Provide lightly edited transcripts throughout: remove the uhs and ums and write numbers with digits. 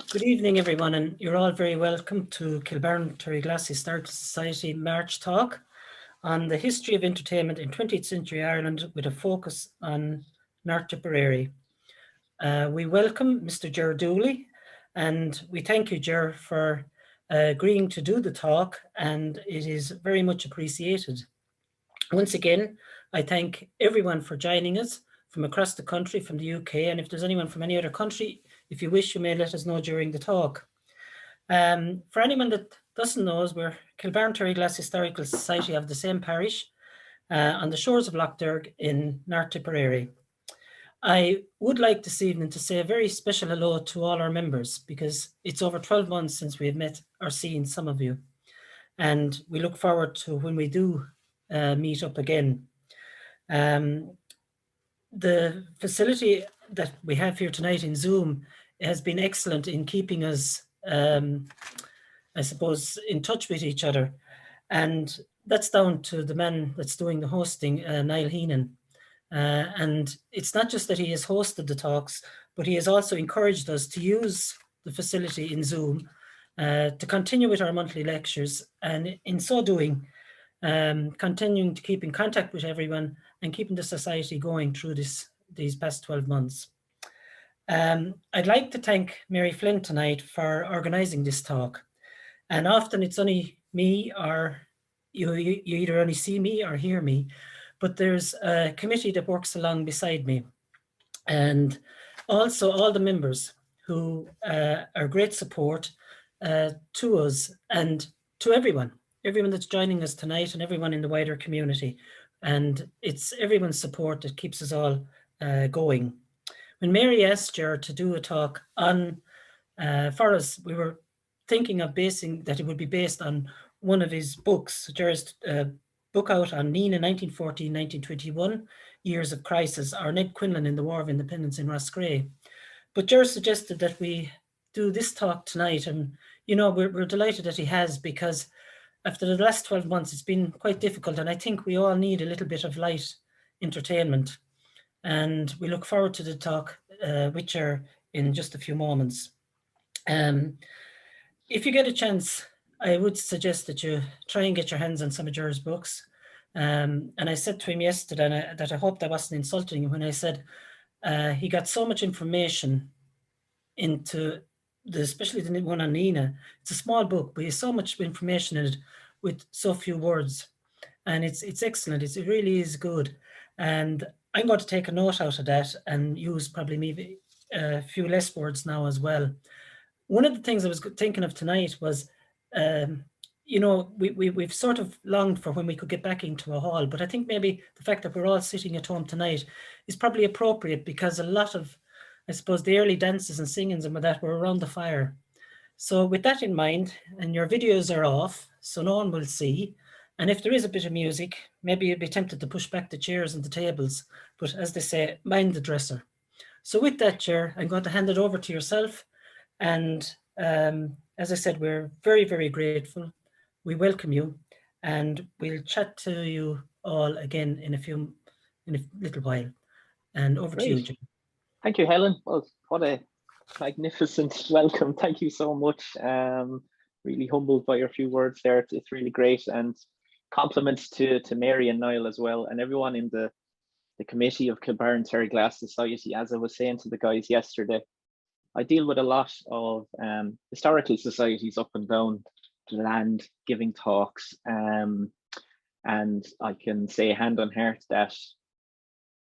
Good evening, everyone, and you're all very welcome to Kilbarron Terryglass Historical Society March Talk on the history of entertainment in 20th century Ireland with a focus on North Tipperary. We welcome Mr. Ger Dooley, and we thank you, Ger, for agreeing to do the talk, and it is very much appreciated. Once again, I thank everyone for joining us from across the country, from the UK, and if there's anyone from any other country, if you wish, you may let us know during the talk. For anyone that doesn't know us, we're Kilbarron Terryglass Historical Society of the same parish on the shores of Lough Derg in North Tipperary. I would like this evening to say a very special hello to all our members because it's over 12 months since we have met or seen some of you. And we look forward to when we do meet up again. The facility that we have here tonight in Zoom has been excellent in keeping us, I suppose, in touch with each other. And that's down to the man that's doing the hosting, Niall Heenan. And it's not just that he has hosted the talks, but he has also encouraged us to use the facility in Zoom to continue with our monthly lectures. And in so doing, continuing to keep in contact with everyone and keeping the society going through these past 12 months. I'd like to thank Mary Flynn tonight for organising this talk. And often it's only me or you either only see me or hear me, but there's a committee that works along beside me. And also all the members who are great support to us and to everyone that's joining us tonight and everyone in the wider community. And it's everyone's support that keeps us all going. When Mary asked Ger to do a talk on, for us, we were thinking of basing that it would be based on one of his books, Ger's book out on Nina 1914-1921, Years of Crisis, or Ned Quinlan in the War of Independence in Roscrea. But Ger suggested that we do this talk tonight, and you know we're delighted that he has, because after the last 12 months it's been quite difficult, and I think we all need a little bit of light entertainment. And we look forward to the talk with Ger in just a few moments. If you get a chance, I would suggest that you try and get your hands on some of Ger's books. And I said to him yesterday that I hoped I wasn't insulting him when I said he got so much information into especially the one on Nina. It's a small book, but he has so much information in it with so few words. And it's excellent. It really is good. And I'm going to take a note out of that and use probably maybe a few less words now as well. One of the things I was thinking of tonight was, you know, we've sort of longed for when we could get back into a hall, but I think maybe the fact that we're all sitting at home tonight is probably appropriate because a lot of, I suppose, the early dances and singings and that were around the fire. So with that in mind, and your videos are off, so no one will see. And if there is a bit of music, maybe you'd be tempted to push back the chairs and the tables, but as they say, mind the dresser. So with that, Ger, I'm going to hand it over to yourself. And as I said, we're very, very grateful. We welcome you, and we'll chat to you all again in a little while. And over to you, Jim. Thank you, Helen. Well, what a magnificent welcome. Thank you so much. Really humbled by your few words there. It's really great. And compliments to Mary and Niall as well, and everyone in the committee of Kilbarron Terryglass Society. As I was saying to the guys yesterday, I deal with a lot of historical societies up and down the land giving talks, and I can say hand on heart that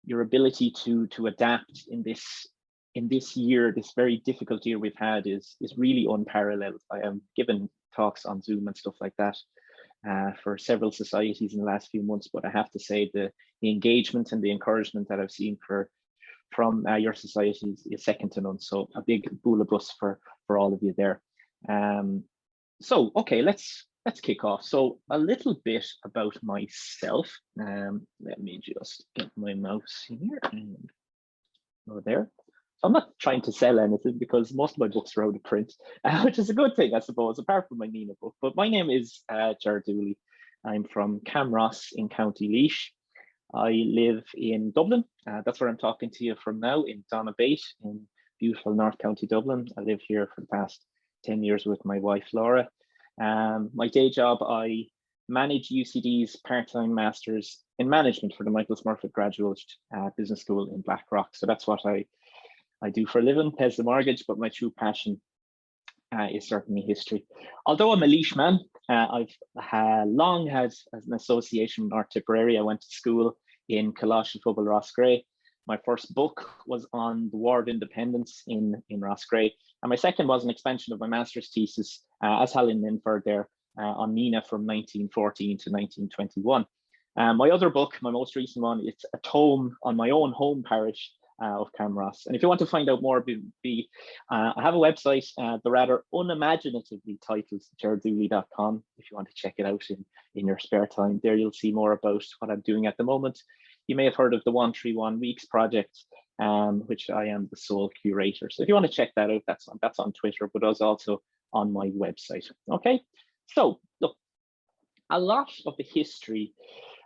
your ability to adapt in this year, this very difficult year we've had, is really unparalleled. I am given talks on Zoom and stuff like that for several societies in the last few months, but I have to say the engagement and the encouragement that I've seen from your societies is second to none. So a big boolabus for all of you there. So okay, let's kick off. So a little bit about myself. Let me just get my mouse here and go there. So I'm not trying to sell anything because most of my books are out of print, which is a good thing, I suppose, apart from my Nina book. But my name is Ger Dooley. I'm from Camross in County Laois. I live in Dublin. That's where I'm talking to you from now, in Donabate, in beautiful North County Dublin. I live here for the past 10 years with my wife, Laura. My day job, I manage UCD's part-time Masters in Management for the Michael Smurfit Graduate Business School in Blackrock. So that's what I do for a living, pays the mortgage, but my true passion is certainly history. Although I'm a Laois man, I've long had an association with North Tipperary. I went to school in Coláiste Fubal Roscrea. My first book was on the War of Independence in Roscrea. And my second was an expansion of my master's thesis as Helen Linford there on MENA from 1914 to 1921. My other book, my most recent one, it's a tome on my own home parish of Camross. And if you want to find out more, I have a website, the rather unimaginatively titled gerdooley.com. If you want to check it out in your spare time, there you'll see more about what I'm doing at the moment. You may have heard of the 131 Weeks project, which I am the sole curator. So if you want to check that out, that's on Twitter, but it's also on my website. Okay, so look, a lot of the history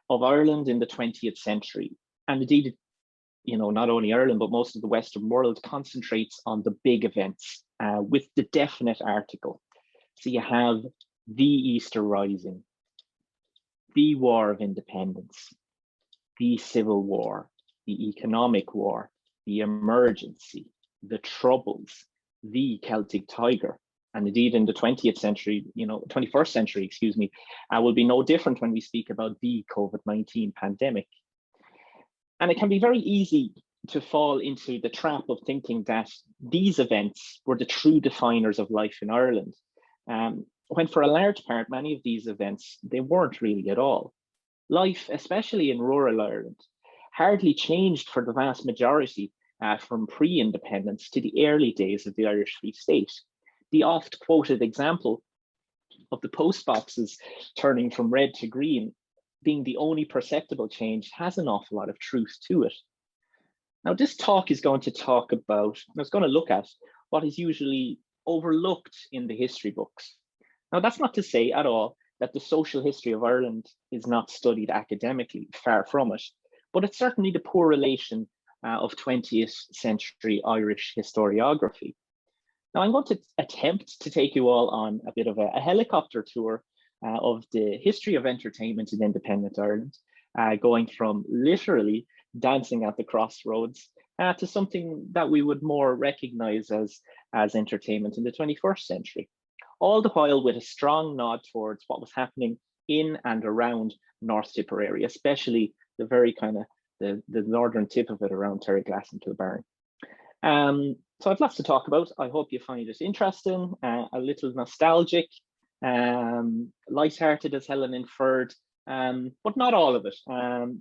of Ireland in the 20th century, and indeed, not only Ireland, but most of the Western world concentrates on the big events with the definite article. So you have the Easter Rising, the War of Independence, the Civil War, the Economic War, the Emergency, the Troubles, the Celtic Tiger. And indeed, in the 20th century, 21st century, excuse me, will be no different when we speak about the COVID-19 pandemic. And it can be very easy to fall into the trap of thinking that these events were the true definers of life in Ireland, when for a large part, many of these events, they weren't really at all. Life, especially in rural Ireland, hardly changed for the vast majority from pre-independence to the early days of the Irish Free State. The oft quoted example of the post boxes turning from red to green being the only perceptible change has an awful lot of truth to it. Now, this talk is going to look at what is usually overlooked in the history books. Now, that's not to say at all that the social history of Ireland is not studied academically, far from it, but it's certainly the poor relation of 20th century Irish historiography. Now, I'm going to attempt to take you all on a bit of a helicopter tour of the history of entertainment in independent Ireland, going from literally dancing at the crossroads to something that we would more recognize as entertainment in the 21st century. All the while with a strong nod towards what was happening in and around North Tipperary, especially the very kind of the northern tip of it around Terryglass and Kilbarron. So I've lots to talk about. I hope you find it interesting, a little nostalgic, light-hearted, as Helen inferred, but not all of it.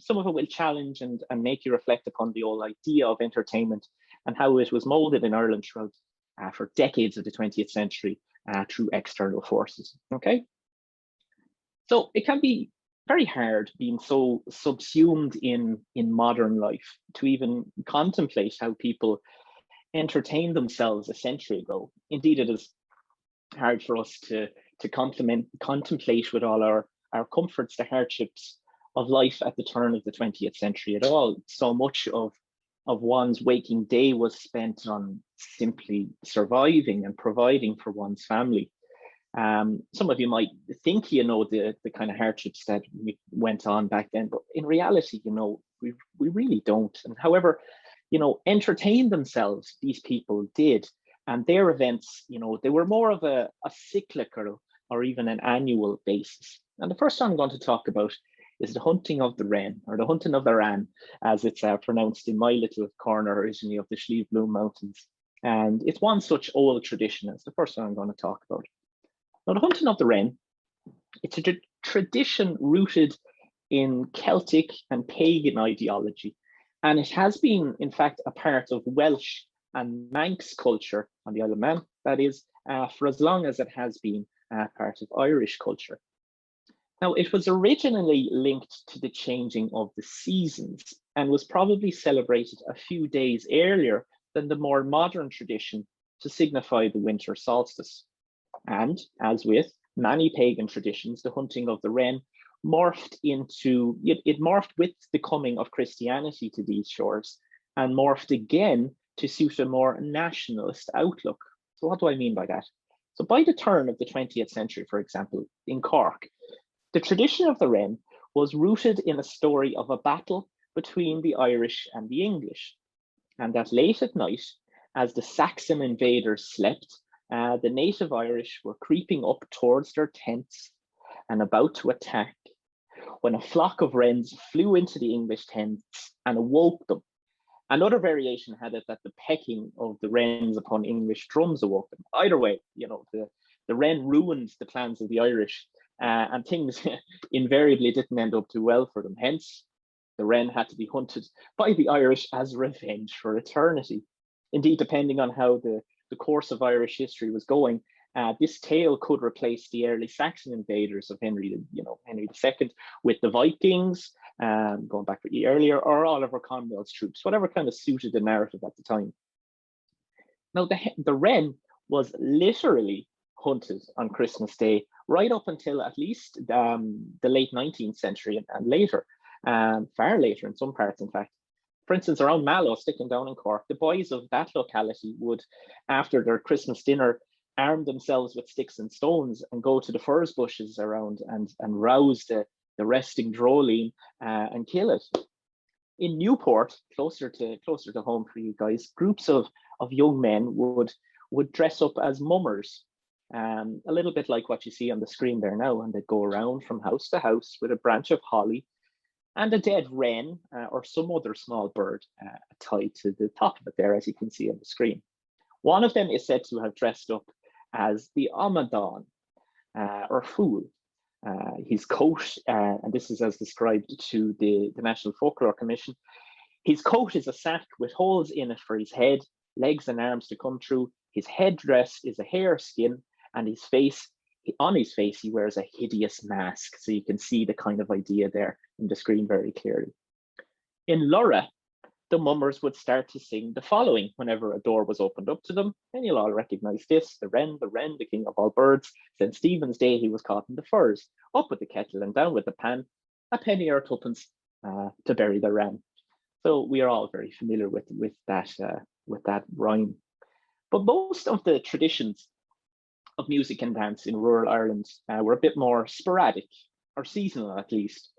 Some of it will challenge and make you reflect upon the whole idea of entertainment and how it was molded in Ireland throughout for decades of the 20th century through external forces. Okay, so it can be very hard being so subsumed in modern life to even contemplate how people entertained themselves a century ago. Indeed, it is hard for us to contemplate with all our comforts the hardships of life at the turn of the 20th century at all. So much of one's waking day was spent on simply surviving and providing for one's family. Some of you might think the kind of hardships that went on back then, but in reality, we really don't. And however, entertain themselves, these people did, and their events, they were more of a cyclical or even an annual basis. And the first one I'm going to talk about is the hunting of the wren, or the hunting of the ran, as it's pronounced in my little corner originally of the Slieve Bloom Mountains. And it's one such old tradition. It's the first one I'm going to talk about. Now, the hunting of the wren, it's a tradition rooted in Celtic and pagan ideology. And it has been, in fact, a part of Welsh and Manx culture on the Isle of Man, that is, for as long as it has been part of Irish culture. Now, it was originally linked to the changing of the seasons and was probably celebrated a few days earlier than the more modern tradition to signify the winter solstice. And as with many pagan traditions, the hunting of the wren morphed with the coming of Christianity to these shores, and morphed again to suit a more nationalist outlook. So what do I mean by that? So by the turn of the 20th century, for example, in Cork, the tradition of the wren was rooted in a story of a battle between the Irish and the English. And that late at night, as the Saxon invaders slept, the native Irish were creeping up towards their tents and about to attack, when a flock of wrens flew into the English tents and awoke them. Another variation had it that the pecking of the wrens upon English drums awoke them. Either way, the wren ruined the plans of the Irish, and things invariably didn't end up too well for them. Hence, the wren had to be hunted by the Irish as revenge for eternity. Indeed, depending on how the course of Irish history was going, this tale could replace the early Saxon invaders of Henry II with the Vikings, going back earlier, or Oliver Cromwell's troops, whatever kind of suited the narrative at the time. Now, the wren was literally hunted on Christmas Day right up until at least the late 19th century and later, far later in some parts, in fact. For instance, around Mallow, sticking down in Cork, the boys of that locality would, after their Christmas dinner, arm themselves with sticks and stones and go to the furze bushes around and rouse the resting droline and kill it. In Newport, closer to home for you guys, groups of young men would dress up as mummers, a little bit like what you see on the screen there now, and they'd go around from house to house with a branch of holly and a dead wren or some other small bird tied to the top of it there, as you can see on the screen. One of them is said to have dressed up as the Amadan, or fool. His coat, and this is as described to the National Folklore Commission, his coat is a sack with holes in it for his head, legs and arms to come through. His headdress is a hare skin, and on his face he wears a hideous mask. So you can see the kind of idea there in the screen very clearly. In Lurra, the mummers would start to sing the following whenever a door was opened up to them, and you'll all recognize this: the wren, the king of all birds. Since Stephen's day he was caught in the furze. Up with the kettle and down with the pan, a penny or twopence to bury the ram. So we are all very familiar with that rhyme. But most of the traditions of music and dance in rural Ireland were a bit more sporadic, or seasonal at least.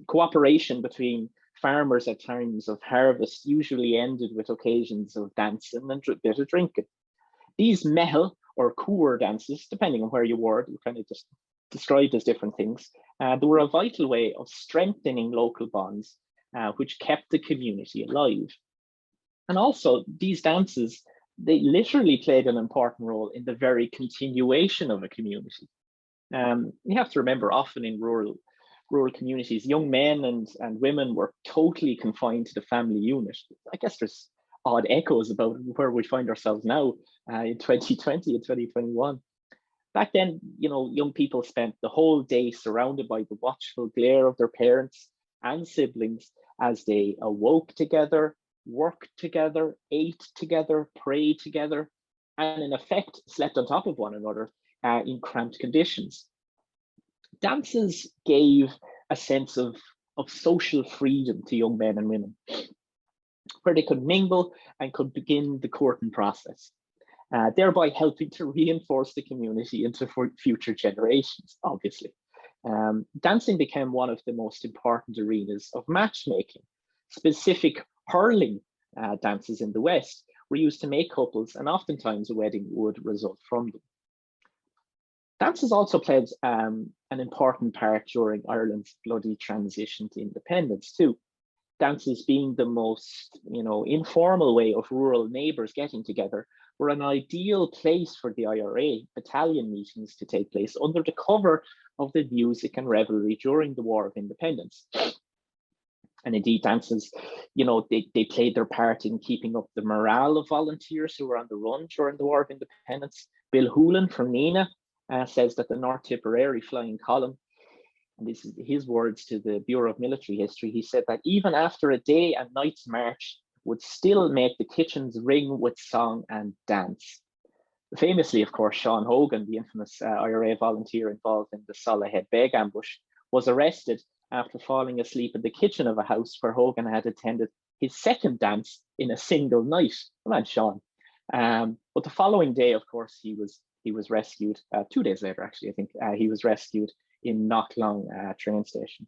Cooperation between farmers at times of harvest usually ended with occasions of dancing and a bit of drinking. These mehel or coor dances, depending on where you were, you kind of just described as different things. They were a vital way of strengthening local bonds, which kept the community alive. And also, these dances, they literally played an important role in the very continuation of a community. You have to remember, often in rural communities, young men and women were totally confined to the family unit. I guess there's odd echoes about where we find ourselves now in 2020 and 2021. Back then, young people spent the whole day surrounded by the watchful glare of their parents and siblings as they awoke together, worked together, ate together, prayed together, and in effect slept on top of one another in cramped conditions. Dances gave a sense of social freedom to young men and women, where they could mingle and could begin the courting process, thereby helping to reinforce the community into future generations, obviously. Dancing became one of the most important arenas of matchmaking. Specific hurling dances in the West were used to make couples, and oftentimes a wedding would result from them. Dances also played an important part during Ireland's bloody transition to independence too. Dances, being the most informal way of rural neighbours getting together, were an ideal place for the IRA battalion meetings to take place under the cover of the music and revelry during the War of Independence. And indeed, dances, they played their part in keeping up the morale of volunteers who were on the run during the War of Independence. Bill Hoolan from Nina says that the North Tipperary Flying Column, and this is his words to the Bureau of Military History, he said that even after a day and night's march, would still make the kitchens ring with song and dance. Famously, of course, Sean Hogan, the infamous IRA volunteer involved in the Salahead Beg ambush, was arrested after falling asleep in the kitchen of a house where Hogan had attended his second dance in a single night. Come on, Sean. But the following day, of course, he was rescued. 2 days later, actually, I think he was rescued in Knocklong train station.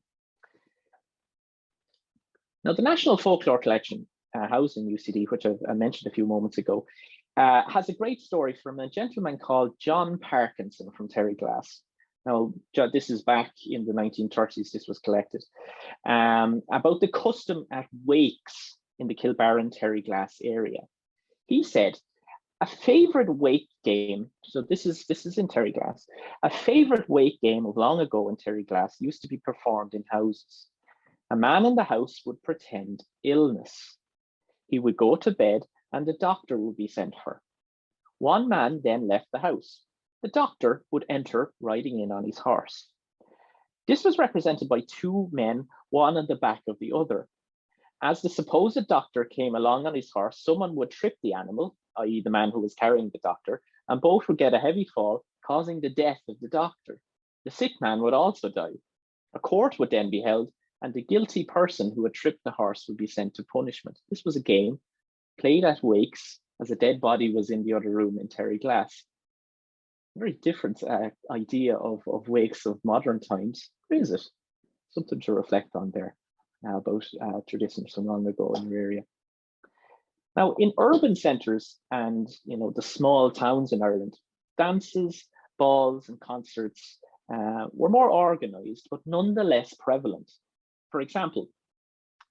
Now, the National Folklore Collection, housed in UCD, which I mentioned a few moments ago, has a great story from a gentleman called John Parkinson from Terryglass. Now, this is back in the 1930s, this was collected, about the custom at wakes in the Kilbarron Terryglass area. He said, a favorite wake game, so this is in Terryglass, a favorite wake game of long ago in Terryglass used to be performed in houses. A man in the house would pretend illness. He would go to bed and the doctor would be sent for. One man then left the house. The doctor would enter riding in on his horse. This was represented by two men, one on the back of the other. As the supposed doctor came along on his horse, someone would trip the animal, i.e. the man who was carrying the doctor, and both would get a heavy fall, causing the death of the doctor. The sick man would also die. A court would then be held, and the guilty person who had tripped the horse would be sent to punishment. This was a game played at wakes as a dead body was in the other room in Terryglass. Very different idea of wakes of modern times. Where is it? Something to reflect on there about traditions from long ago in your area. Now, in urban centres and the small towns in Ireland, dances, balls, and concerts were more organised, but nonetheless prevalent. For example,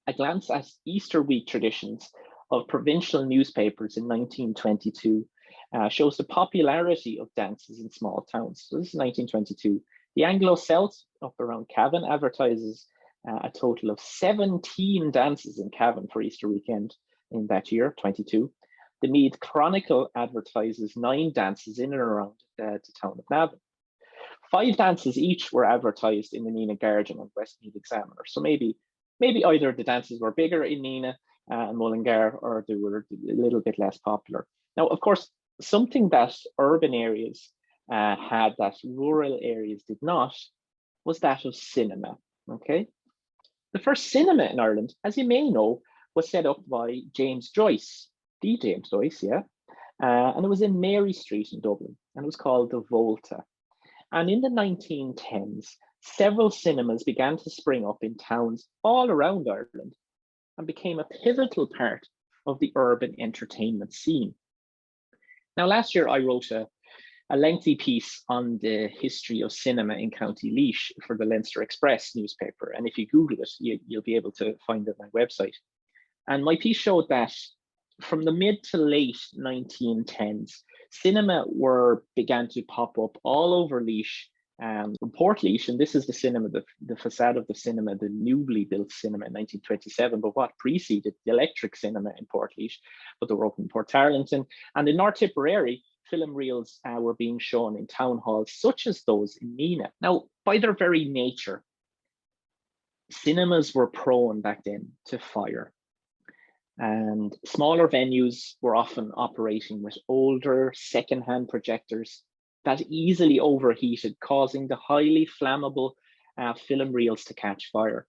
a glance at Easter week traditions of provincial newspapers in 1922 shows the popularity of dances in small towns. So this is 1922. The Anglo-Celt up around Cavan advertises a total of 17 dances in Cavan for Easter weekend in that year, 22. The Meath Chronicle advertises 9 dances in and around the town of Navan. 5 dances each were advertised in the Nenagh Guardian and Westmeath Examiner. So maybe either the dances were bigger in Nenagh and Mullingar, or they were a little bit less popular. Now, of course, something that urban areas had that rural areas did not was that of cinema. Okay, the first cinema in Ireland, as you may know, was set up by James Joyce, the James Joyce, yeah, and it was in Mary Street in Dublin, and it was called the Volta. And in the 1910s, several cinemas began to spring up in towns all around Ireland and became a pivotal part of the urban entertainment scene. Now, last year I wrote a lengthy piece on the history of cinema in County Laois for the Leinster Express newspaper. And if you Google it, you'll be able to find it on my website. And my piece showed that from the mid to late 1910s, cinema began to pop up all over Laois, from Port Laois, and this is the cinema, the facade of the cinema, the newly built cinema in 1927, but what preceded the electric cinema in Port Laois, but they were open in Port Tarleton. And in North Tipperary, film reels were being shown in town halls, such as those in Nenagh. Now, by their very nature, cinemas were prone back then to fire. And smaller venues were often operating with older second-hand projectors that easily overheated, causing the highly flammable film reels to catch fire.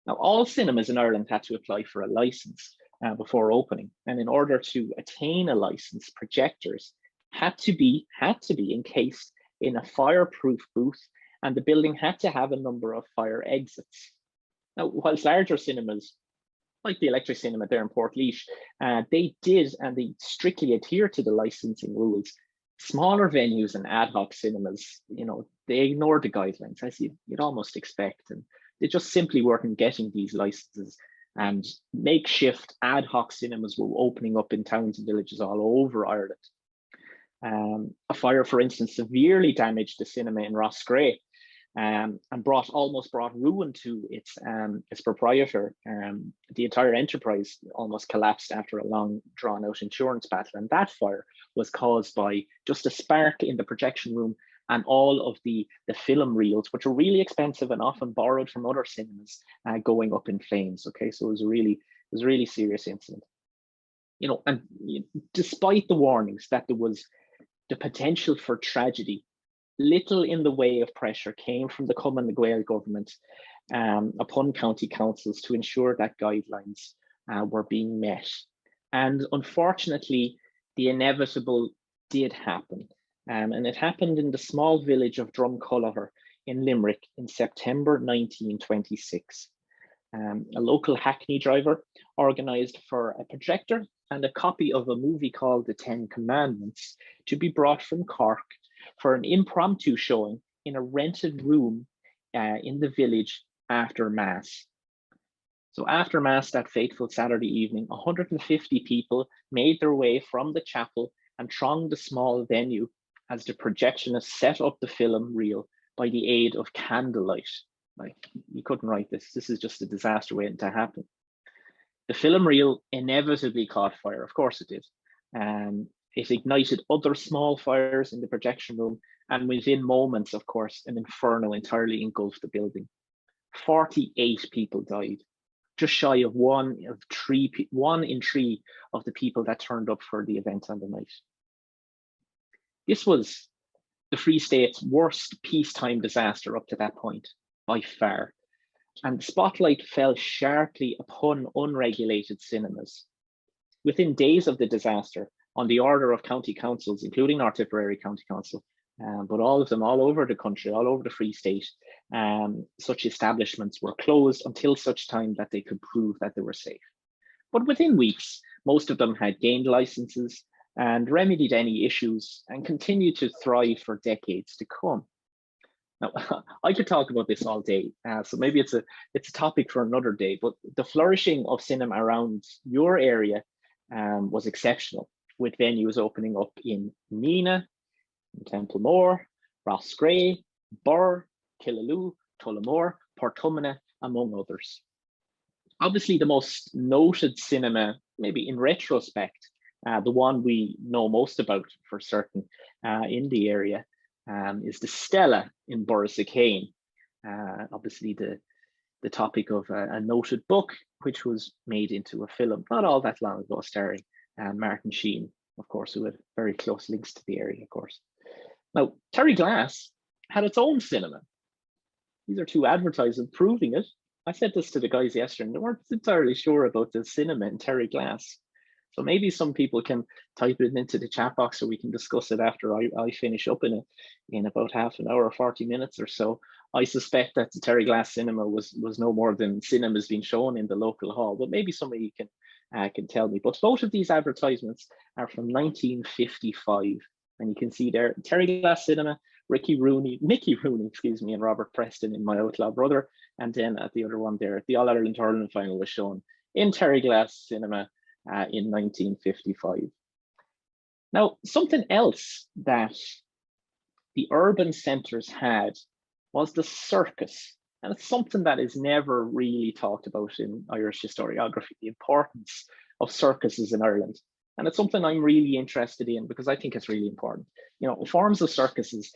Now, all cinemas in Ireland had to apply for a license before opening. And in order to attain a license, projectors had to be encased in a fireproof booth, and the building had to have a number of fire exits. Now, whilst larger cinemas, like the electric cinema there in Port Laois, they strictly adhere to the licensing rules. Smaller venues and ad hoc cinemas, they ignored the guidelines, as you'd almost expect, and they just simply weren't getting these licenses. And makeshift ad hoc cinemas were opening up in towns and villages all over Ireland. A fire, for instance, severely damaged the cinema in Roscrea, and almost brought ruin to its proprietor. The entire enterprise almost collapsed after a long drawn out insurance battle, and that fire was caused by just a spark in the projection room and all of the film reels, which are really expensive and often borrowed from other cinemas, going up in flames. Okay, so it was a really serious incident. And despite the warnings that there was the potential for tragedy, little in the way of pressure came from the Cumann na Gael government upon county councils to ensure that guidelines were being met. And unfortunately, the inevitable did happen. And it happened in the small village of Drumculloher in Limerick in September 1926. A local hackney driver organised for a projector and a copy of a movie called The Ten Commandments to be brought from Cork for an impromptu showing in a rented room in the village after Mass. So after Mass that fateful Saturday evening, 150 people made their way from the chapel and thronged the small venue as the projectionist set up the film reel by the aid of candlelight. Like, you couldn't write this. This is just a disaster waiting to happen. The film reel inevitably caught fire. Of course it did. It ignited other small fires in the projection room, and within moments, of course, an inferno entirely engulfed the building. 48 people died, just shy of one in three of the people that turned up for the event on the night. This was the Free State's worst peacetime disaster up to that point, by far. And the spotlight fell sharply upon unregulated cinemas. Within days of the disaster, on the order of county councils, including North Tipperary County Council, but all of them all over the country, all over the Free State, such establishments were closed until such time that they could prove that they were safe. But within weeks, most of them had gained licenses and remedied any issues and continued to thrive for decades to come. Now, I could talk about this all day, so maybe it's a topic for another day, but the flourishing of cinema around your area was exceptional, with venues opening up in Meena, in Templemore, Roscrea, Burr, Killaloe, Tullamore, Portumna, among others. Obviously, the most noted cinema, maybe in retrospect, the one we know most about for certain in the area, is the Stella in Borrisokane. Obviously, the topic of a noted book, which was made into a film not all that long ago, starring Martin Sheen, of course, who had very close links to the area, of course. Now, Terryglass had its own cinema. These are two advertisements proving it. I said this to the guys yesterday, and they weren't entirely sure about the cinema in Terryglass. So maybe some people can type it into the chat box so we can discuss it after I finish up in about half an hour or 40 minutes or so. I suspect that the Terryglass cinema was no more than cinemas being shown in the local hall, but maybe somebody can tell me. But both of these advertisements are from 1955. And you can see there, Terryglass Cinema, Mickey Rooney, and Robert Preston in My Outlaw Brother. And then at the other one there, the All-Ireland Hurling final was shown in Terryglass Cinema in 1955. Now, something else that the urban centres had was the circus. And it's something that is never really talked about in Irish historiography, the importance of circuses in Ireland. And it's something I'm really interested in because I think it's really important. You know, forms of circuses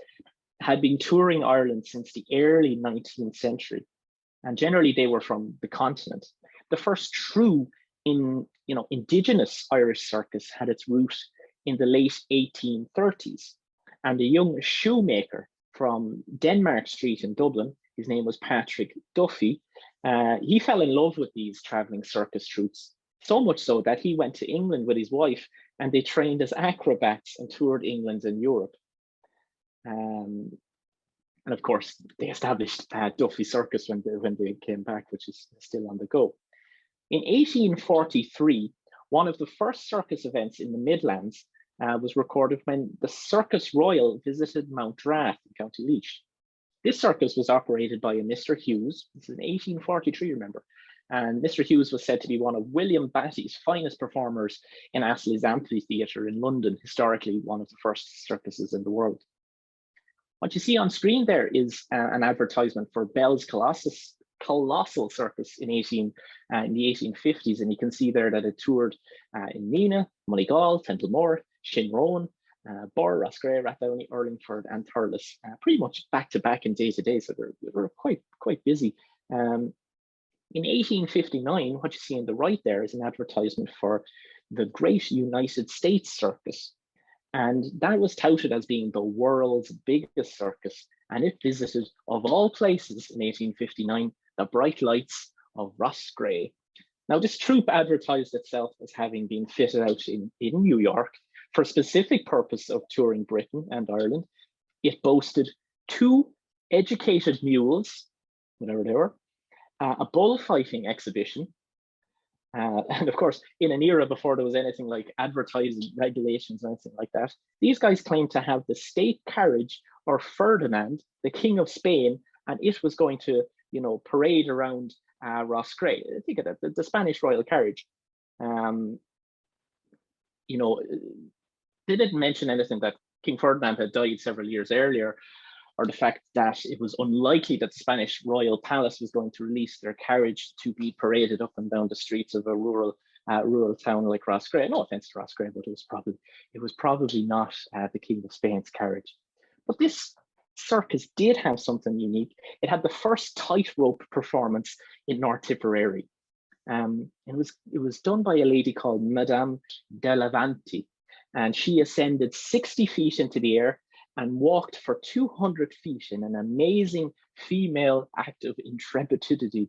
had been touring Ireland since the early 19th century. And generally they were from the continent. The first true indigenous Irish circus had its root in the late 1830s. And a young shoemaker from Denmark Street in Dublin, his name was Patrick Duffy, he fell in love with these traveling circus troupes, so much so that he went to England with his wife and they trained as acrobats and toured England and Europe. And of course, they established Duffy Circus when they came back, which is still on the go. In 1843, one of the first circus events in the Midlands was recorded when the Circus Royal visited Mount Rath in County Laois. This circus was operated by a Mr. Hughes. This is in 1843, remember. And Mr. Hughes was said to be one of William Batty's finest performers in Astley's Amphitheatre in London, historically one of the first circuses in the world. What you see on screen there is an advertisement for Bell's Colossal Circus in the 1850s, and you can see there that it toured in Meena, Moneygall, Templemore, Shinrone, Burr, Roscrea, Rathdowney, Urlingford, and Thurles, pretty much back to back and day to day, so they were quite busy. In 1859, what you see on the right there is an advertisement for the Great United States Circus. And that was touted as being the world's biggest circus. And it visited, of all places in 1859, the bright lights of Roscrea. Now, this troupe advertised itself as having been fitted out in New York for a specific purpose of touring Britain and Ireland. It boasted 2 educated mules, whatever they were, a bullfighting exhibition, and of course, in an era before there was anything like advertising regulations or anything like that, these guys claimed to have the state carriage or Ferdinand, the King of Spain, and it was going to, parade around Roscrea. Think of that, the Spanish royal carriage. They didn't mention anything that King Ferdinand had died several years earlier, or the fact that it was unlikely that the Spanish royal palace was going to release their carriage to be paraded up and down the streets of a rural town like Roscrea. No offense to Roscrea, but it was probably not the King of Spain's carriage. But this circus did have something unique. It had the first tightrope performance in North Tipperary. It was done by a lady called Madame Delavanti, and she ascended 60 feet into the air and walked for 200 feet in an amazing female act of intrepidity.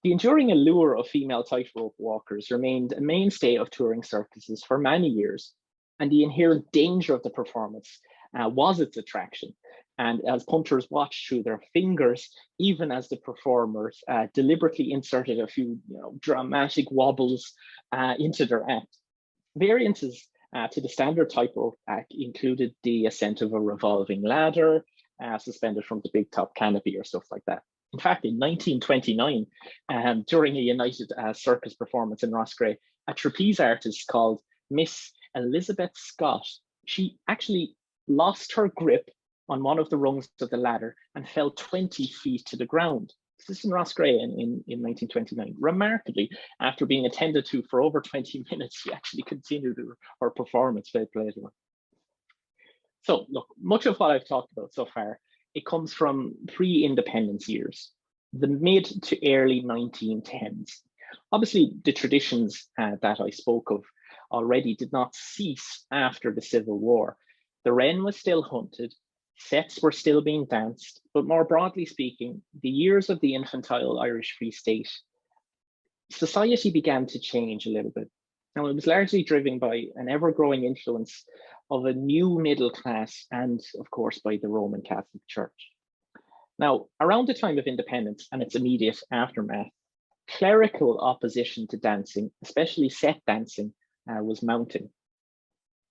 The enduring allure of female tightrope walkers remained a mainstay of touring circuses for many years, and the inherent danger of the performance was its attraction. And as punters watched through their fingers, even as the performers deliberately inserted a few dramatic wobbles into their act. Variances to the standard tightrope act included the ascent of a revolving ladder, suspended from the big top canopy or stuff like that. In fact, in 1929, during a United Circus performance in Roscrea, a trapeze artist called Miss Elizabeth Scott, she actually lost her grip on one of the rungs of the ladder and fell 20 feet to the ground. This is in Roscrea in 1929. Remarkably, after being attended to for over 20 minutes, she actually continued her performance. Fair play to her. So look, much of what I've talked about so far, it comes from pre-independence years, the mid to early 1910s. Obviously, the traditions that I spoke of already did not cease after the Civil War. The wren was still hunted, sets were still being danced, but more broadly speaking, the years of the infantile Irish Free State, society began to change a little bit. Now, it was largely driven by an ever-growing influence of a new middle class and, of course, by the Roman Catholic Church. Now, around the time of independence and its immediate aftermath, clerical opposition to dancing, especially set dancing, was mounting.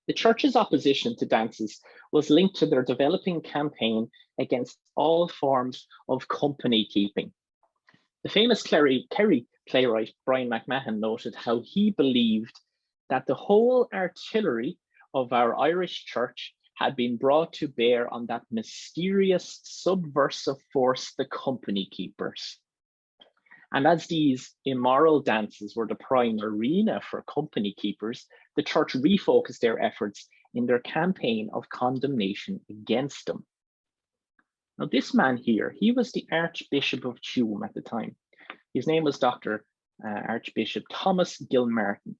The church's opposition to dances was linked to their developing campaign against all forms of company keeping. The famous Kerry playwright Brian McMahon noted how he believed that the whole artillery of our Irish church had been brought to bear on that mysterious subversive force, the company keepers. And as these immoral dances were the prime arena for company keepers, the church refocused their efforts in their campaign of condemnation against them. Now, this man here, he was the Archbishop of Tuam at the time. His name was Dr. Archbishop Thomas Gilmartin.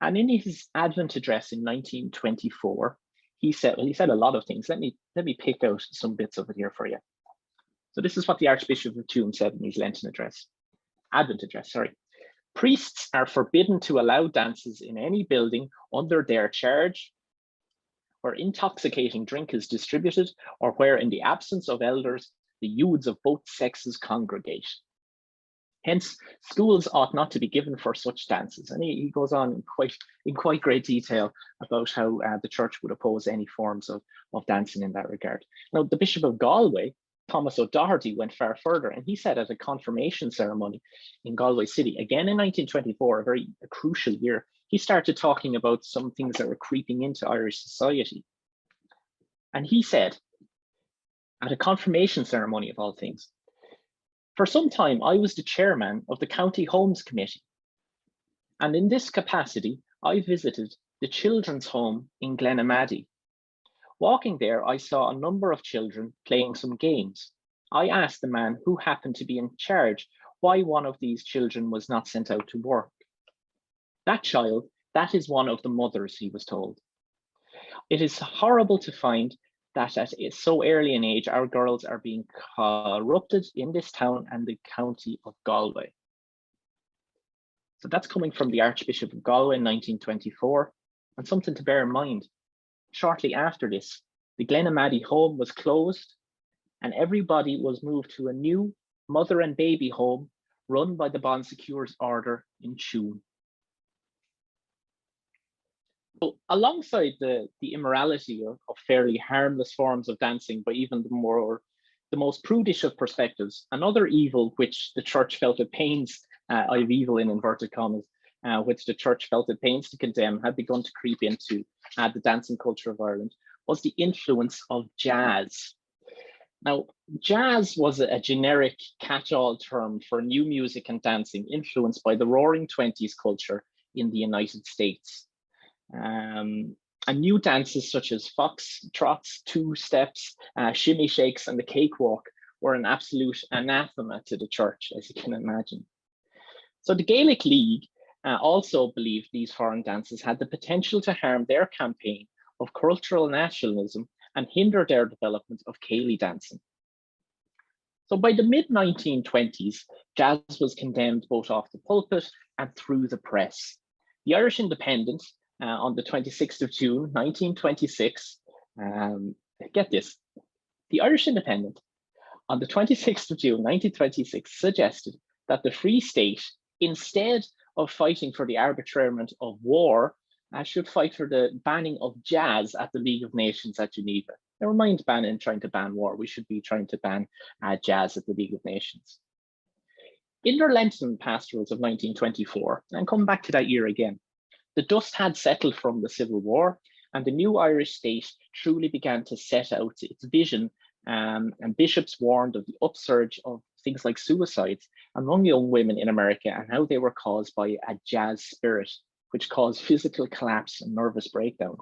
And in his Advent address in 1924, he said a lot of things. Let me pick out some bits of it here for you. So this is what the Archbishop of Tuam said in his Lenten address. Advent address, sorry. Priests are forbidden to allow dances in any building under their charge, where intoxicating drink is distributed, or where in the absence of elders, the youths of both sexes congregate. Hence, schools ought not to be given for such dances. And he goes on in quite great detail about how the church would oppose any forms of dancing in that regard. Now, the Bishop of Galway, Thomas O'Doherty, went far further, and he said at a confirmation ceremony in Galway City, again in 1924, a crucial year, he started talking about some things that were creeping into Irish society. And he said, at a confirmation ceremony of all things, for some time, I was the chairman of the County Homes Committee. And in this capacity, I visited the children's home in Glenamaddy. Walking there, I saw a number of children playing some games. I asked the man who happened to be in charge why one of these children was not sent out to work. That child, that is one of the mothers, he was told. It is horrible to find that at so early an age, our girls are being corrupted in this town and the county of Galway. So that's coming from the Archbishop of Galway in 1924. And something to bear in mind, shortly after this, the Glenamaddy home was closed and everybody was moved to a new mother and baby home run by the Bon Secours Order in Tuam. So alongside the immorality of fairly harmless forms of dancing by even the most prudish of perspectives, another evil which the church felt at pains, I've evil in inverted commas, which the church felt at pains to condemn, had begun to creep into the dancing culture of Ireland, was the influence of jazz. Now, jazz was a generic catch-all term for new music and dancing influenced by the Roaring Twenties culture in the United States. And new dances such as fox trots, two steps, shimmy shakes, and the cakewalk were an absolute anathema to the church, as you can imagine. So the Gaelic League also believed these foreign dances had the potential to harm their campaign of cultural nationalism and hinder their development of Cayley dancing. So by the mid-1920s, jazz was condemned both off the pulpit and through the press. The Irish Independent, on the 26th of June, 1926, get this, the Irish Independent, on the 26th of June, 1926, suggested that the Free State, instead of fighting for the arbitrament of war, should fight for the banning of jazz at the League of Nations at Geneva. Never mind trying to ban war, we should be trying to ban jazz at the League of Nations. In their Lenten pastorals of 1924, and come back to that year again, the dust had settled from the Civil War, and the new Irish state truly began to set out its vision, and bishops warned of the upsurge of things like suicides among young women in America and how they were caused by a jazz spirit, which caused physical collapse and nervous breakdown.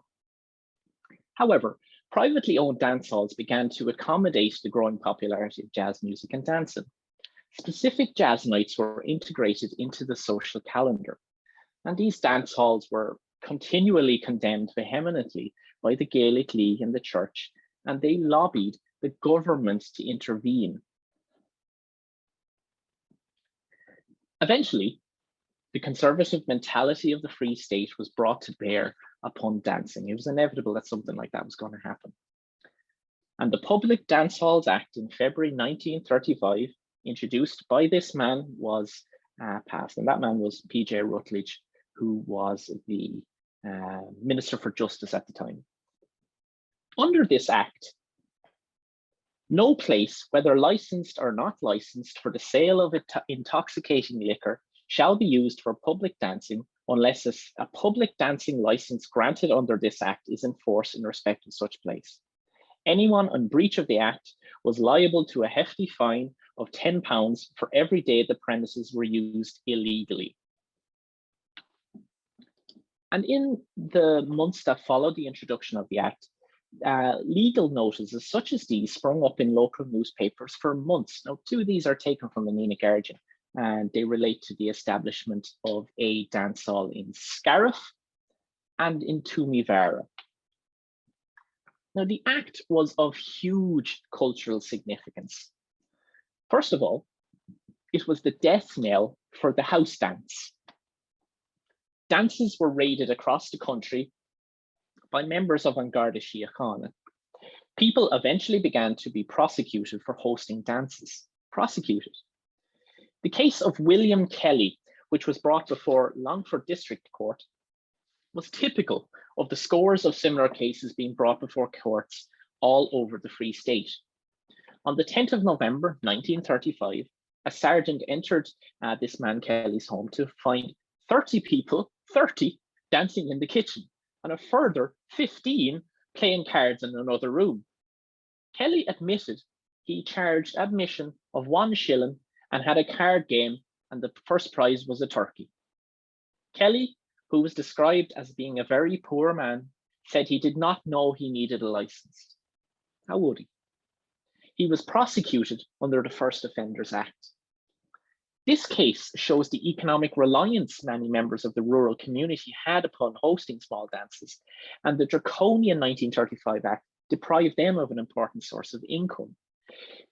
However, privately owned dance halls began to accommodate the growing popularity of jazz music and dancing. Specific jazz nights were integrated into the social calendar, and these dance halls were continually condemned vehemently by the Gaelic League and the church, and they lobbied the government to intervene. Eventually, the conservative mentality of the Free State was brought to bear upon dancing. It was inevitable that something like that was going to happen. And the Public Dance Halls Act in February 1935, introduced by this man, was passed. And that man was P.J. Rutledge, who was the Minister for Justice at the time. Under this act, no place, whether licensed or not licensed, for the sale of intoxicating liquor shall be used for public dancing unless a public dancing license granted under this act is in force in respect of such place. Anyone in breach of the act was liable to a hefty fine of £10 for every day the premises were used illegally. And in the months that followed the introduction of the act, legal notices such as these sprung up in local newspapers for months. Now, two of these are taken from the Nina Guardian, and they relate to the establishment of a dance hall in Scariff and in Toomevara. Now, the act was of huge cultural significance. First of all, it was the death knell for the house dance. Dances were raided across the country by members of An Garda Síochána. People eventually began to be prosecuted for hosting dances. Prosecuted. The case of William Kelly, which was brought before Longford District Court, was typical of the scores of similar cases being brought before courts all over the Free State. On the 10th of November 1935, a sergeant entered this man Kelly's home to find 30 people, 30, dancing in the kitchen, and a further 15 playing cards in another room. Kelly admitted he charged admission of 1 shilling and had a card game, and the first prize was a turkey. Kelly, who was described as being a very poor man, said he did not know he needed a license. How would he? He was prosecuted under the First Offenders Act. This case shows the economic reliance many members of the rural community had upon hosting small dances, and the draconian 1935 Act deprived them of an important source of income.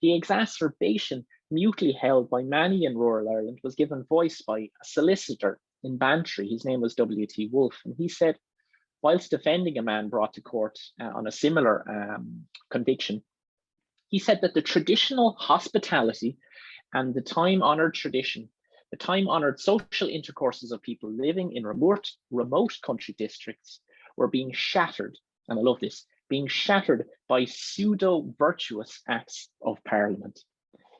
The exacerbation mutely held by many in rural Ireland was given voice by a solicitor in Bantry. His name was W.T. Wolfe, and he said, whilst defending a man brought to court on a similar conviction, he said that the traditional hospitality and the time-honored tradition, the time-honored social intercourses of people living in remote country districts were being shattered, and I love this, being shattered by pseudo-virtuous acts of Parliament.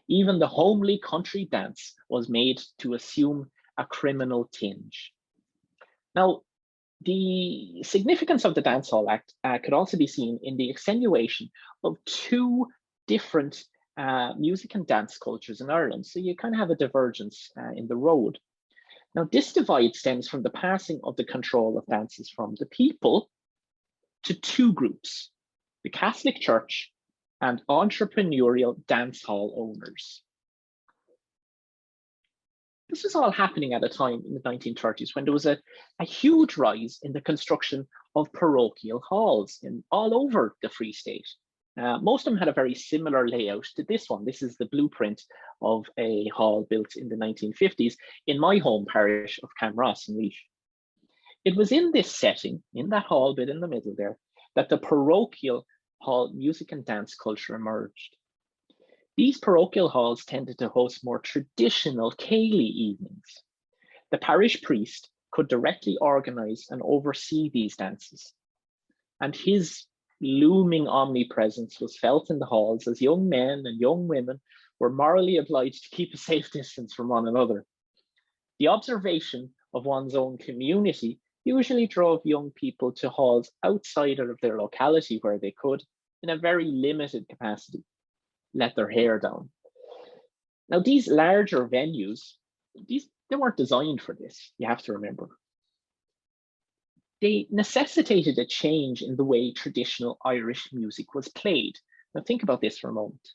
Even the homely country dance was made to assume a criminal tinge. Now, the significance of the Dancehall Act could also be seen in the extenuation of two different music and dance cultures in Ireland. So you kind of have a divergence in the road. Now, this divide stems from the passing of the control of dances from the people to two groups, the Catholic Church and entrepreneurial dance hall owners. This was all happening at a time in the 1930s when there was a huge rise in the construction of parochial halls all over the Free State. Most of them had a very similar layout to this one. This is the blueprint of a hall built in the 1950s in my home parish of Camross in Laois. It was in this setting, in that hall bit in the middle there, that the parochial hall music and dance culture emerged. These parochial halls tended to host more traditional Ceilidh evenings. The parish priest could directly organise and oversee these dances, and his looming omnipresence was felt in the halls as young men and young women were morally obliged to keep a safe distance from one another. The observation of one's own community usually drove young people to halls outside of their locality where they could, in a very limited capacity, let their hair down. Now, these larger venues, they weren't designed for this, you have to remember. They necessitated a change in the way traditional Irish music was played. Now, think about this for a moment.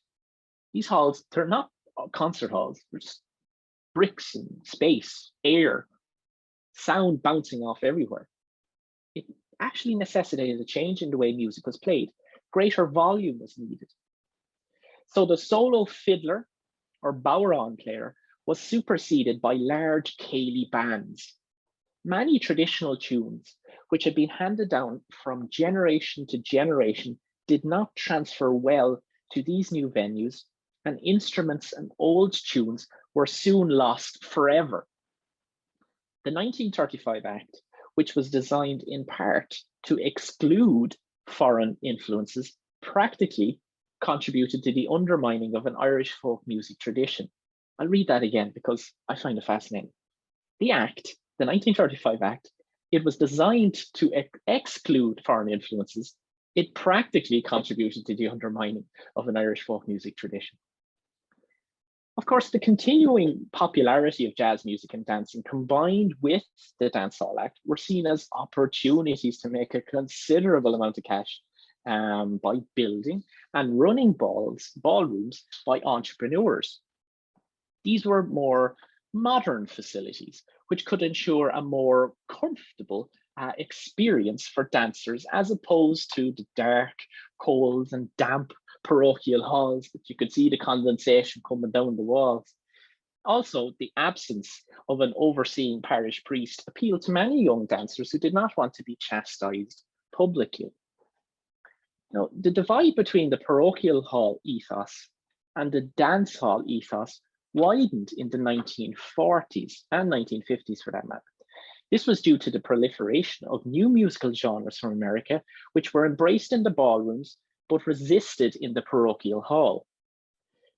These halls, they're not concert halls, they're just bricks and space, air, sound bouncing off everywhere. It actually necessitated a change in the way music was played. Greater volume was needed. So the solo fiddler or bodhrán player was superseded by large Ceilidh bands. Many traditional tunes, which had been handed down from generation to generation, did not transfer well to these new venues, and instruments and old tunes were soon lost forever. The 1935 Act, which was designed in part to exclude foreign influences, practically contributed to the undermining of an Irish folk music tradition. I'll read that again because I find it fascinating. The Act, the 1935 Act, it was designed to exclude foreign influences. It practically contributed to the undermining of an Irish folk music tradition. Of course, the continuing popularity of jazz music and dancing combined with the Dancehall Act were seen as opportunities to make a considerable amount of cash by building and running ballrooms by entrepreneurs. These were more modern facilities, which could ensure a more comfortable experience for dancers, as opposed to the dark, cold and damp parochial halls that you could see the condensation coming down the walls. Also, the absence of an overseeing parish priest appealed to many young dancers who did not want to be chastised publicly. Now, the divide between the parochial hall ethos and the dance hall ethos widened in the 1940s and 1950s for that matter. This was due to the proliferation of new musical genres from America, which were embraced in the ballrooms but resisted in the parochial hall.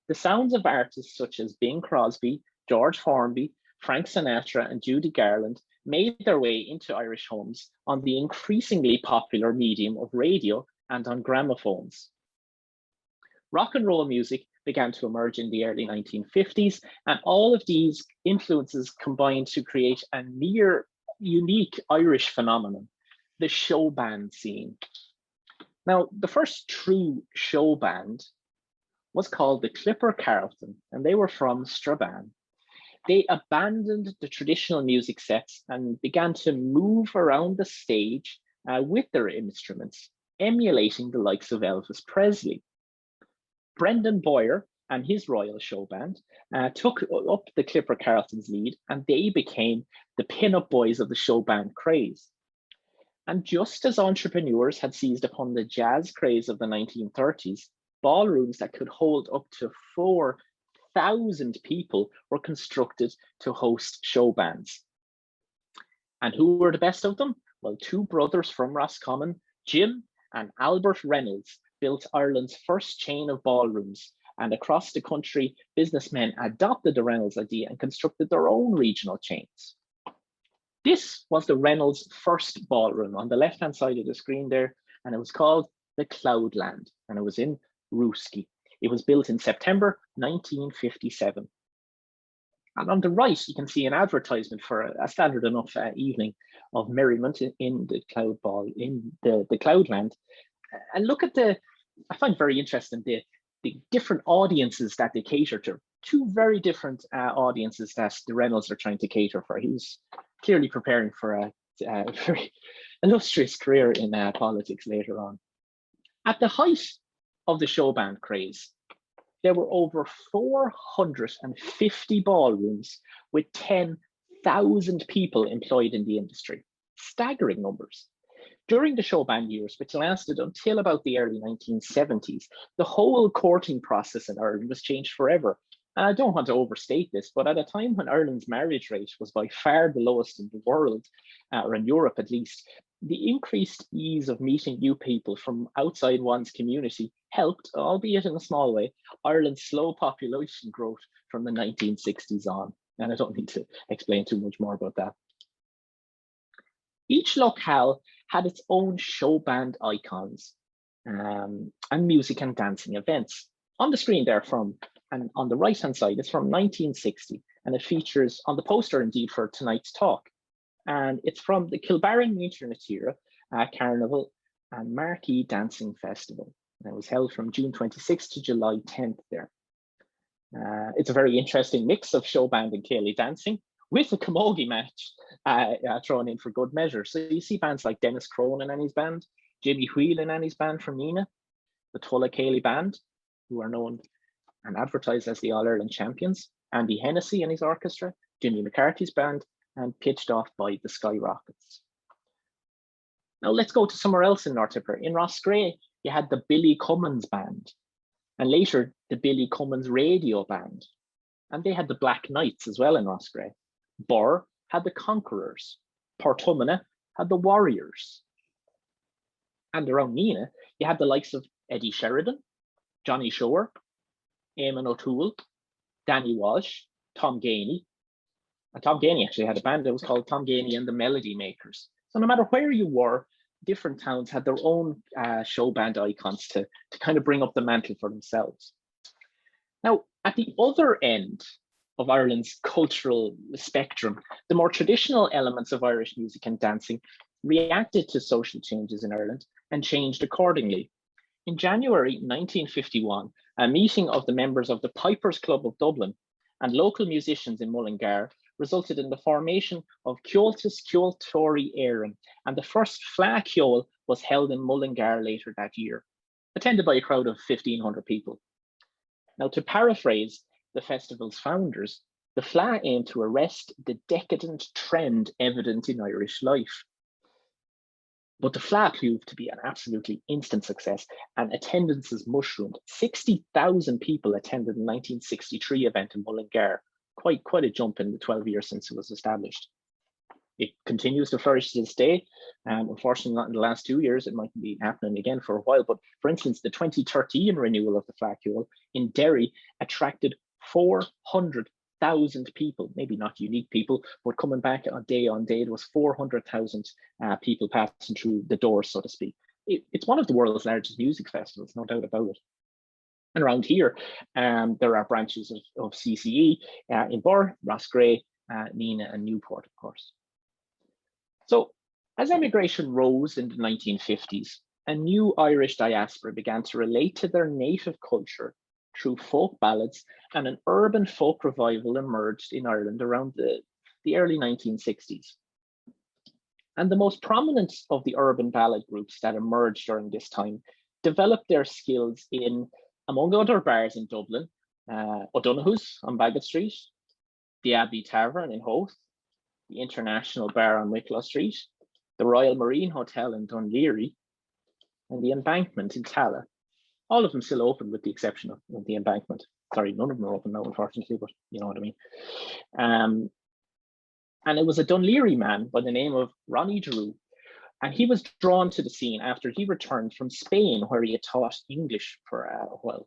The sounds of artists such as Bing Crosby, George Formby, Frank Sinatra, and Judy Garland made their way into Irish homes on the increasingly popular medium of radio and on gramophones. Rock and roll music began to emerge in the early 1950s, and all of these influences combined to create a near unique Irish phenomenon, the show band scene. Now, the first true show band was called the Clipper Carlton, and they were from Strabane. They abandoned the traditional music sets and began to move around the stage with their instruments, emulating the likes of Elvis Presley. Brendan Boyer and his Royal Show Band took up the Clipper Carlton's lead, and they became the pin-up boys of the show band craze. And just as entrepreneurs had seized upon the jazz craze of the 1930s, ballrooms that could hold up to 4,000 people were constructed to host show bands. And who were the best of them? Well, two brothers from Roscommon, Jim and Albert Reynolds, built Ireland's first chain of ballrooms. And across the country, businessmen adopted the Reynolds idea and constructed their own regional chains. This was the Reynolds' first ballroom on the left-hand side of the screen there, and it was called the Cloudland, and it was in Rooski. It was built in September 1957. And on the right, you can see an advertisement for a standard enough evening of merriment in the Cloud Ball, in the Cloudland. And look at I find very interesting the different audiences that they cater to. Two very different audiences that the Reynolds are trying to cater for. He was clearly preparing for a very illustrious career in politics later on. At the height of the show band craze, there were over 450 ballrooms with 10,000 people employed in the industry. Staggering numbers. During the show band years, which lasted until about the early 1970s, the whole courting process in Ireland was changed forever. And I don't want to overstate this, but at a time when Ireland's marriage rate was by far the lowest in the world, or in Europe at least, the increased ease of meeting new people from outside one's community helped, albeit in a small way, Ireland's slow population growth from the 1960s on. And I don't need to explain too much more about that. Each locale had its own show band icons and music and dancing events. On the screen there and on the right-hand side, it's from 1960, and it features on the poster indeed for tonight's talk. And it's from the Kilbarron Muintir Carnival and Marquee Dancing Festival. And it was held from June 26th to July 10th there. It's a very interesting mix of show band and Cayley dancing, with a camogie match thrown in for good measure. So you see bands like Dennis Cronin and his band, Jimmy Whelan and his band from Nina, the Tulla Cayley Band, who are known and advertised as the All-Ireland champions, Andy Hennessy and his orchestra, Jimmy McCarthy's band, and pitched off by the Skyrockets. Now let's go to somewhere else in North Tipper. In Roscrea, you had the Billy Cummins Band, and later the Billy Cummins Radio Band. And they had the Black Knights as well in Roscrea. Burr had the Conquerors. Portumna had the Warriors. And around Nina, you had the likes of Eddie Sheridan, Johnny Shore, Eamon O'Toole, Danny Walsh, Tom Gainey. And Tom Gainey actually had a band that was called Tom Gainey and the Melody Makers. So no matter where you were, different towns had their own show band icons to kind of bring up the mantle for themselves. Now, at the other end of Ireland's cultural spectrum, the more traditional elements of Irish music and dancing reacted to social changes in Ireland and changed accordingly. In January 1951, a meeting of the members of the Pipers Club of Dublin and local musicians in Mullingar resulted in the formation of Ceoltas Ceoltóirí Éireann, and the first Fleadh Ceol was held in Mullingar later that year, attended by a crowd of 1,500 people. Now, to paraphrase the festival's founders, the Fleadh aimed to arrest the decadent trend evident in Irish life. But the Fleadh proved to be an absolutely instant success, and attendances mushroomed. 60,000 people attended the 1963 event in Mullingar, quite a jump in the 12 years since it was established. It continues to flourish to this day. Unfortunately, not in the last 2 years. It might be happening again for a while. But for instance, the 2013 renewal of the Fleadh Ceol in Derry attracted 400,000 people, maybe not unique people, but coming back on day, there was 400,000 people passing through the doors, so to speak. It's one of the world's largest music festivals, no doubt about it. And around here, there are branches of CCE in Burr, Roscrea, Nina, and Newport, of course. So as emigration rose in the 1950s, a new Irish diaspora began to relate to their native culture through folk ballads, and an urban folk revival emerged in Ireland around the early 1960s. And the most prominent of the urban ballad groups that emerged during this time developed their skills in, among other bars in Dublin, O'Donoghue's on Bagot Street, the Abbey Tavern in Howth, the International Bar on Wicklow Street, the Royal Marine Hotel in Dunleary, and the Embankment in Tala. All of them still open with the exception of the Embankment. Sorry, none of them are open now, unfortunately, but you know what I mean. And it was a Dunleary man by the name of Ronnie Drew. And he was drawn to the scene after he returned from Spain, where he had taught English for a while.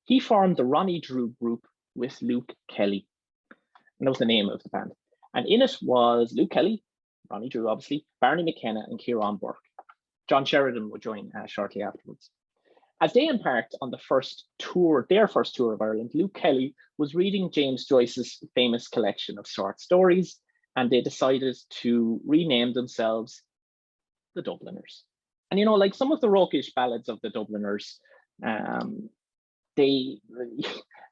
He formed the Ronnie Drew group with Luke Kelly. And that was the name of the band. And in it was Luke Kelly, Ronnie Drew, obviously, Barney McKenna, and Kieran Burke. John Sheridan would join shortly afterwards. As they embarked on their first tour of Ireland, Luke Kelly was reading James Joyce's famous collection of short stories, and they decided to rename themselves the Dubliners. And you know, like some of the rockish ballads of the Dubliners, they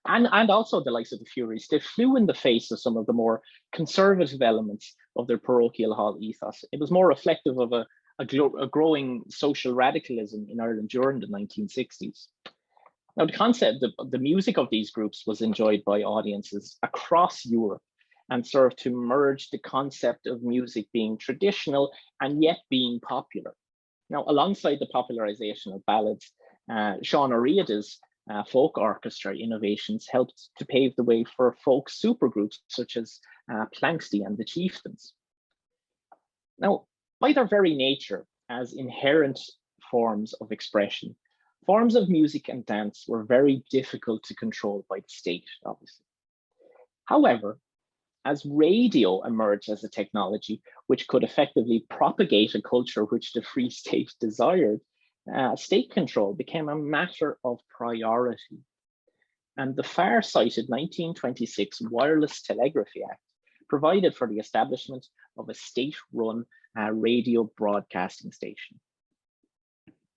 and also the likes of the Furies, they flew in the face of some of the more conservative elements of their parochial hall ethos. It was more reflective of a growing social radicalism in Ireland during the 1960s. Now, the concept of the music of these groups was enjoyed by audiences across Europe and served to merge the concept of music being traditional and yet being popular. Now, alongside the popularization of ballads, Sean O'Riordan's folk orchestra innovations helped to pave the way for folk supergroups such as Planxty and the Chieftains. Now, by their very nature, as inherent forms of expression, forms of music and dance were very difficult to control by the state, obviously. However, as radio emerged as a technology which could effectively propagate a culture which the Free State desired, state control became a matter of priority. And the far-sighted 1926 Wireless Telegraphy Act provided for the establishment of a state-run radio broadcasting station.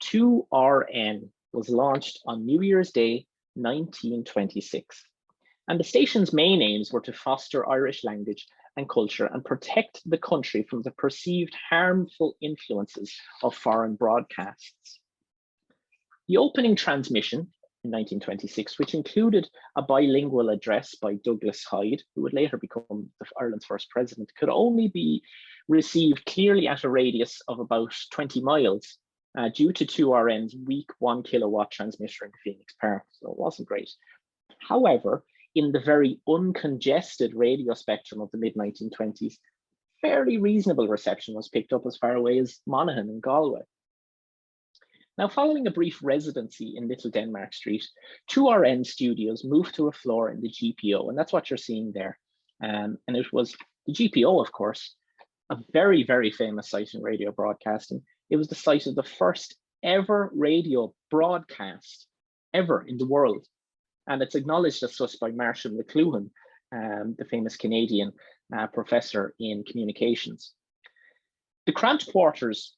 2RN was launched on New Year's Day, 1926. And the station's main aims were to foster Irish language and culture and protect the country from the perceived harmful influences of foreign broadcasts. The opening transmission in 1926, which included a bilingual address by Douglas Hyde, who would later become Ireland's first president, could only be received clearly at a radius of about 20 miles due to 2RN's weak 1 kilowatt transmitter in Phoenix Park, so it wasn't great. However, in the very uncongested radio spectrum of the mid-1920s, fairly reasonable reception was picked up as far away as Monaghan and Galway. Now, following a brief residency in Little Denmark Street, 2RN Studios moved to a floor in the GPO, and that's what you're seeing there. And it was the GPO, of course, a very, very famous site in radio broadcasting. It was the site of the first ever radio broadcast ever in the world. And it's acknowledged as such by Marshall McLuhan, the famous Canadian professor in communications. The cramped quarters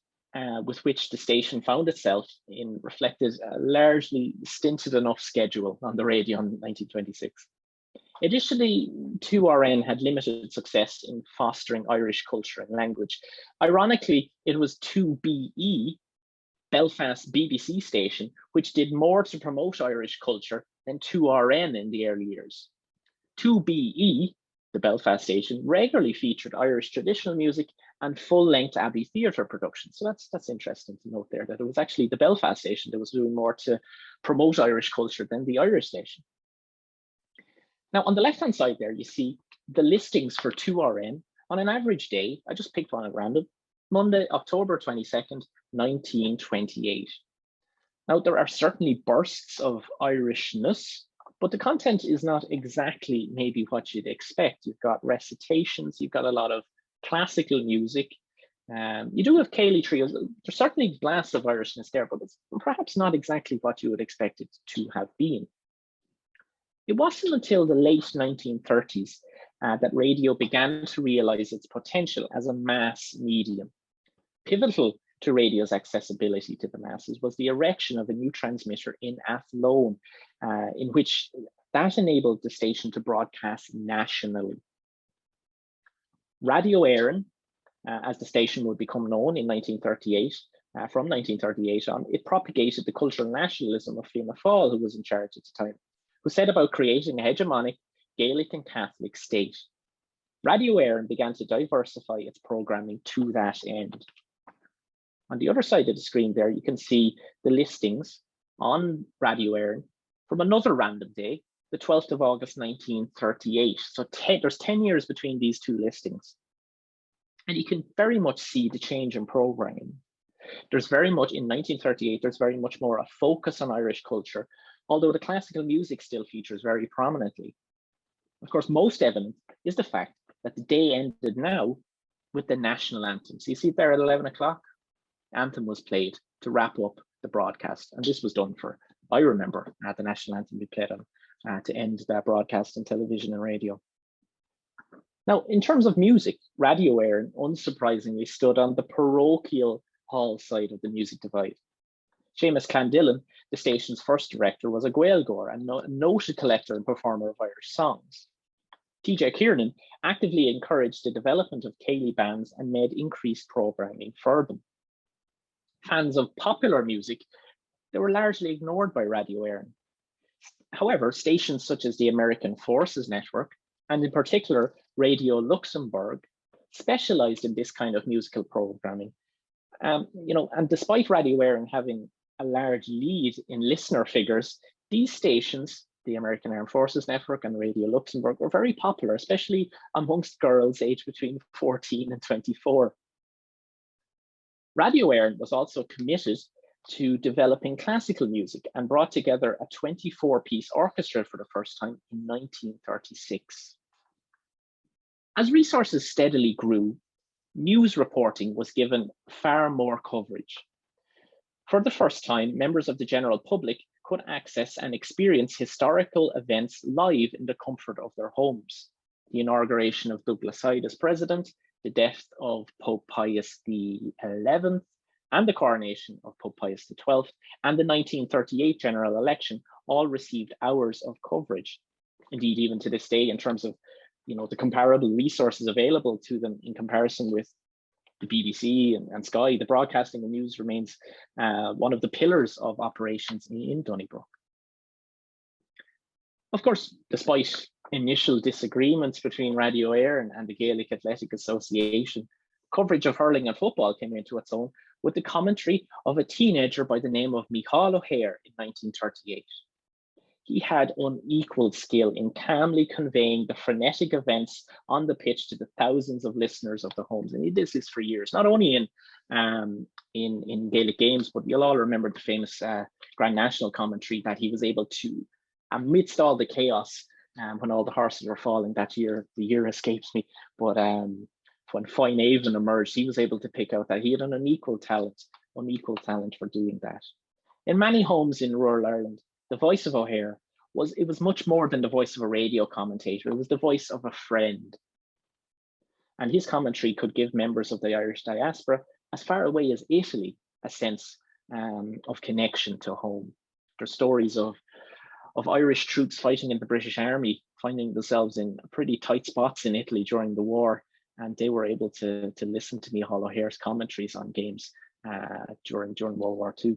with which the station found itself in reflected a largely stinted enough schedule on the radio in 1926. Additionally, 2RN had limited success in fostering Irish culture and language. Ironically, it was 2BE, Belfast BBC station, which did more to promote Irish culture than 2RN in the early years. 2BE, the Belfast station, regularly featured Irish traditional music and full-length Abbey theatre productions. So that's interesting to note there, that it was actually the Belfast station that was doing more to promote Irish culture than the Irish station. Now, on the left-hand side there, you see the listings for 2RN on an average day. I just picked one at random. Monday, October 22nd, 1928. Now, there are certainly bursts of Irishness, but the content is not exactly maybe what you'd expect. You've got recitations, you've got a lot of classical music. You do have Cayley trios. There's certainly blasts of Irishness there, but it's perhaps not exactly what you would expect it to have been. It wasn't until the late 1930s that radio began to realize its potential as a mass medium. Pivotal to radio's accessibility to the masses was the erection of a new transmitter in Athlone, in which that enabled the station to broadcast nationally. Radio Éireann, as the station would become known in 1938, from 1938 on, it propagated the cultural nationalism of Fianna Fáil, who was in charge at the time, who set about creating a hegemonic Gaelic and Catholic state. Radio Éireann began to diversify its programming to that end. On the other side of the screen there, you can see the listings on Radio Éireann from another random day, the 12th of August, 1938. So there's 10 years between these two listings. And you can very much see the change in programming. There's very much, in 1938, there's very much more a focus on Irish culture, although the classical music still features very prominently. Of course, most evident is the fact that the day ended now with the national anthem. So you see there at 11 o'clock, anthem was played to wrap up the broadcast. And this was done for, I remember, the national anthem we played on to end that broadcast on television and radio. Now, in terms of music, Radio Éireann unsurprisingly stood on the parochial hall side of the music divide. Seamus Clandillan, the station's first director, was a Gaeilgeoir and noted collector and performer of Irish songs. TJ Kiernan actively encouraged the development of Céilí bands and made increased programming for them. Fans of popular music, they were largely ignored by Radio Éireann. However, stations such as the American Forces Network, and in particular Radio Luxembourg, specialized in this kind of musical programming. And despite Radio Éireann having a large lead in listener figures, these stations, the American Armed Forces Network and Radio Luxembourg, were very popular, especially amongst girls aged between 14 and 24. Radio Éireann was also committed to developing classical music and brought together a 24-piece orchestra for the first time in 1936. As resources steadily grew, news reporting was given far more coverage. For the first time, members of the general public could access and experience historical events live in the comfort of their homes. The inauguration of Douglas Hyde as president, the death of Pope Pius XI, and the coronation of Pope Pius XII, and the 1938 general election all received hours of coverage. Indeed, even to this day, in terms of the comparable resources available to them in comparison with the BBC and Sky, the broadcasting and news remains one of the pillars of operations in Donnybrook. Of course, despite initial disagreements between Radio Éireann and the Gaelic Athletic Association, coverage of hurling and football came into its own with the commentary of a teenager by the name of Micheál O'Hare in 1938. He had unequaled skill in calmly conveying the frenetic events on the pitch to the thousands of listeners of the homes. And he did this for years, not only in Gaelic games, but you'll all remember the famous Grand National commentary that he was able to, amidst all the chaos, when all the horses were falling that year, the year escapes me, but when Fine Avon emerged, he was able to pick out that he had an unequal talent for doing that. In many homes in rural Ireland, the voice of O'Hare was much more than the voice of a radio commentator. It was the voice of a friend. And his commentary could give members of the Irish diaspora as far away as Italy a sense of connection to home. There's stories of Irish troops fighting in the British Army, finding themselves in pretty tight spots in Italy during the war, and they were able to listen to Micheál O'Hare's commentaries on games during World War II.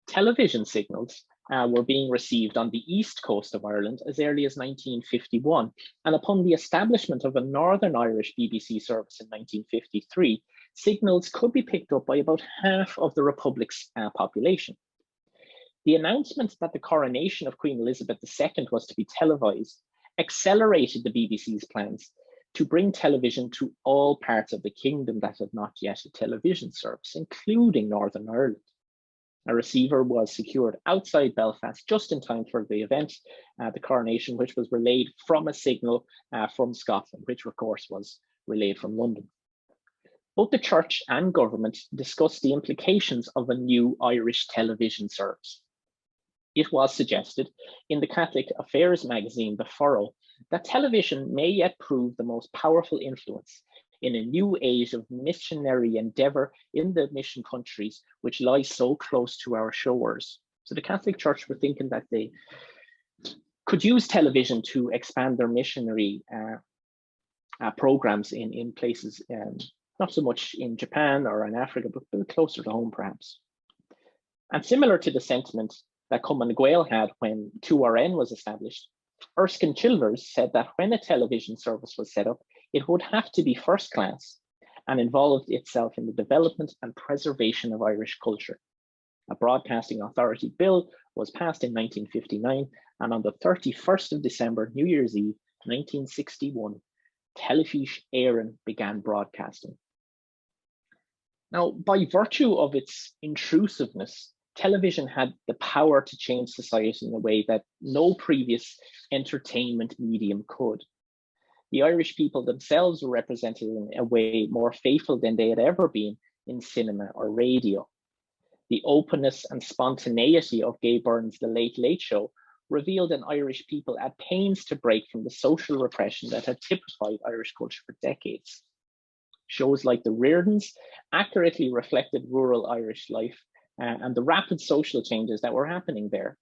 Television signals were being received on the east coast of Ireland as early as 1951, and upon the establishment of a Northern Irish BBC service in 1953, signals could be picked up by about half of the Republic's population. The announcement that the coronation of Queen Elizabeth II was to be televised accelerated the BBC's plans to bring television to all parts of the kingdom that had not yet a television service, including Northern Ireland. A receiver was secured outside Belfast just in time for the event, the coronation, which was relayed from a signal from Scotland, which of course was relayed from London. Both the church and government discussed the implications of a new Irish television service. It was suggested in the Catholic Affairs magazine, The Furrow, that television may yet prove the most powerful influence in a new age of missionary endeavour in the mission countries which lie so close to our shores. So the Catholic Church were thinking that they could use television to expand their missionary programs in places, not so much in Japan or in Africa, but closer to home perhaps. And similar to the sentiment that Cumann na Gael had when 2RN was established, Erskine Chilvers said that when a television service was set up, it would have to be first class and involved itself in the development and preservation of Irish culture. A Broadcasting Authority Bill was passed in 1959, and on the 31st of December, New Year's Eve, 1961, Telefís Éireann began broadcasting. Now, by virtue of its intrusiveness, television had the power to change society in a way that no previous entertainment medium could. The Irish people themselves were represented in a way more faithful than they had ever been in cinema or radio. The openness and spontaneity of Gay Byrne's The Late Late Show revealed an Irish people at pains to break from the social repression that had typified Irish culture for decades. Shows like The Reardons accurately reflected rural Irish life and the rapid social changes that were happening there.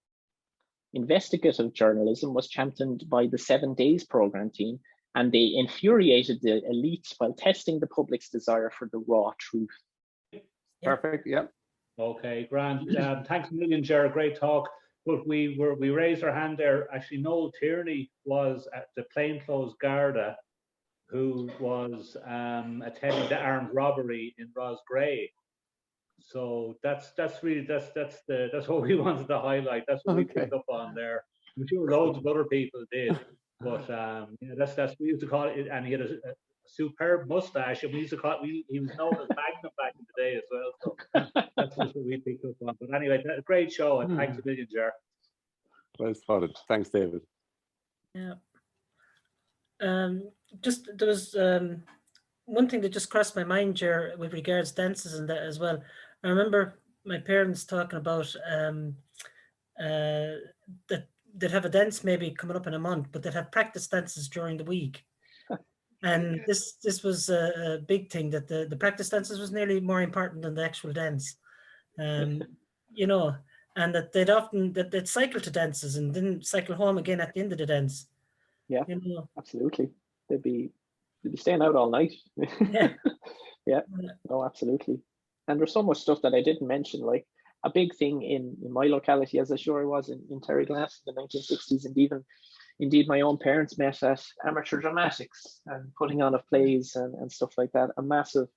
Investigative journalism was championed by the 7 Days programme team, and they infuriated the elites while testing the public's desire for the raw truth. Perfect, yeah. Okay, grand. Thanks a million, Ger. Great talk. But we raised our hand there. Actually, Noel Tierney was at the plainclothes Garda, who was attending the armed robbery in Roscrea. So that's what we wanted to highlight. That's what we picked up on there. I'm sure loads of other people did, but that's we used to call it. And he had a superb mustache, and we used to call it. He was known as Magnum back in the day as well. So that's what we picked up on. But anyway, a great show, and thanks a million, Ger. Well spotted. Thanks, David. Yeah. Just there was one thing that just crossed my mind, Ger, with regards dances and that as well. I remember my parents talking about that they'd have a dance maybe coming up in a month, but they'd have practice dances during the week. And this was a big thing, that the practice dances was nearly more important than the actual dance. You know, and that they'd cycle to dances and then cycle home again at the end of the dance. Yeah, you know? Absolutely. They'd be staying out all night. Yeah. Yeah, no, absolutely. And there's so much stuff that I didn't mention, like a big thing in my locality, as I sure I was in Terryglass in the 1960s, and indeed my own parents met at amateur dramatics and putting on of plays and stuff like that. A massive,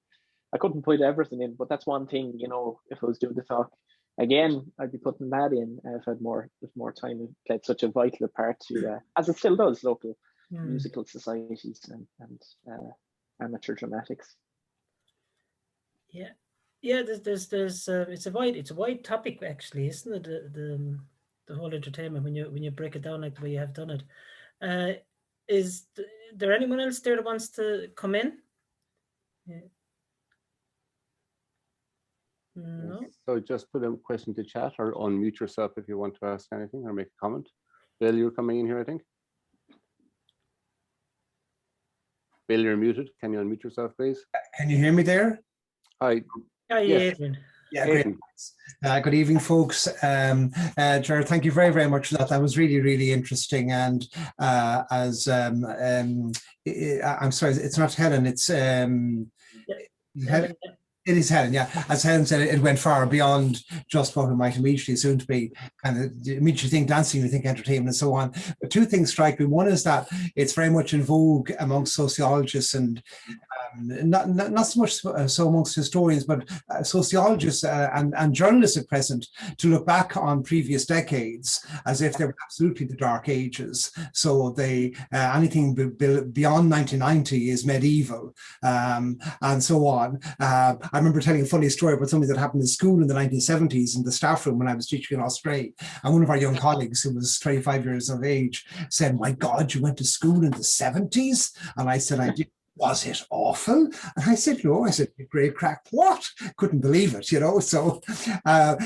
I couldn't put everything in, but that's one thing, you know, if I was doing the talk again, I'd be putting that in if I had more time. It played such a vital part to, as it still does, local musical societies and amateur dramatics. Yeah. There's it's a wide topic actually, isn't it? The whole entertainment when you break it down like the way you have done it. Is there anyone else there that wants to come in? Yeah. No. So just put a question to chat or unmute yourself if you want to ask anything or make a comment. Bill, you're coming in here, I think. Bill, you're muted. Can you unmute yourself, please? Can you hear me there? Hi. Hi, Yes. Adrian. Yeah, great. Good evening, folks. Ger, thank you very, very much for that. That was really, really interesting. And I'm sorry, it's not Helen. It's Helen. It is Helen, yeah. As Helen said, it went far beyond just what we might immediately assume to be kind of immediately think dancing, we think entertainment and so on. But two things strike me. One is that it's very much in vogue amongst sociologists and not so much so amongst historians, but sociologists and journalists at present to look back on previous decades as if they were absolutely the dark ages. So they anything beyond 1990 is medieval and so on. I remember telling a funny story about something that happened in school in the 1970s in the staff room when I was teaching in Australia. And one of our young colleagues, who was 25 years of age, said, "My God, you went to school in the 70s?" And I said, "I did." "Was it awful?" And I said, "No." I said, "Great crack." "What?" Couldn't believe it, you know. So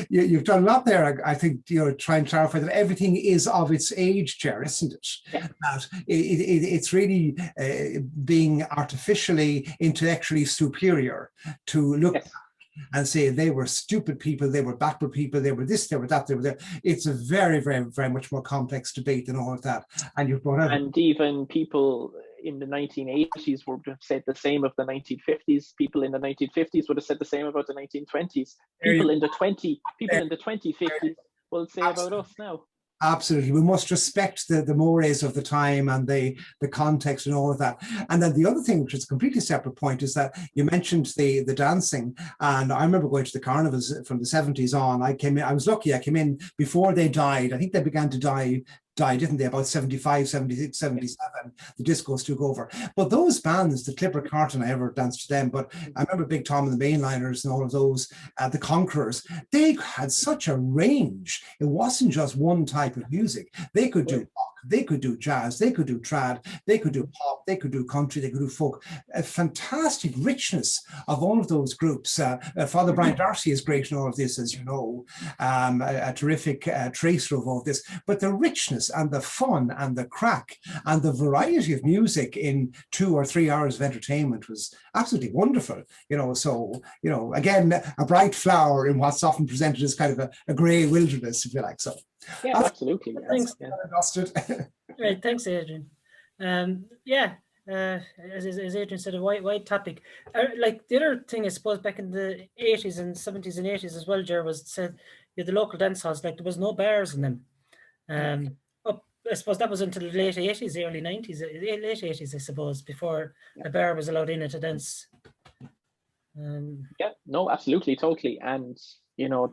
you've done a lot there. I think, you know, try and clarify that everything is of its age, Ger, isn't it? Yeah. That it's really being artificially intellectually superior to look at and say they were stupid people, they were backward people, they were this, they were that, they were that. It's a very, very, very much more complex debate than all of that. And you've brought out, and even people in the 1980s would have said the same of the 1950s. People in the 1950s would have said the same about the 1920s. People in the 2050s will say about us now. Absolutely. We must respect the mores of the time and the context and all of that. And then the other thing, which is a completely separate point, is that you mentioned the dancing. And I remember going to the carnivals from the 70s on. I came in, I was lucky, I came in before they died. I think they began to die, didn't they? About 75, 76, 77, the discos took over. But those bands, the Clipper Carton, I ever danced to them, but I remember Big Tom and the Mainliners and all of those, the Conquerors, they had such a range. It wasn't just one type of music. They could do rock, they could do jazz, they could do trad, they could do pop, they could do country, they could do folk. A fantastic richness of all of those groups. Father Brian Darcy is great in all of this, as you know, a terrific tracer of all of this, but the richness and the fun and the crack and the variety of music in 2 or 3 hours of entertainment was absolutely wonderful. So again, a bright flower in what's often presented as kind of a grey wilderness, if you like. So yeah, absolutely. Thanks. Yeah. Right, thanks, Adrian. As Adrian said, a wide topic. Like the other thing, I suppose, back in the 80s and 70s and 80s as well, Ger, was said the local dance halls, like there was no bars in them. I suppose that was until the late 80s, early 90s, late 80s, I suppose, before a bar was allowed in to dance. Yeah, no, absolutely, totally. And,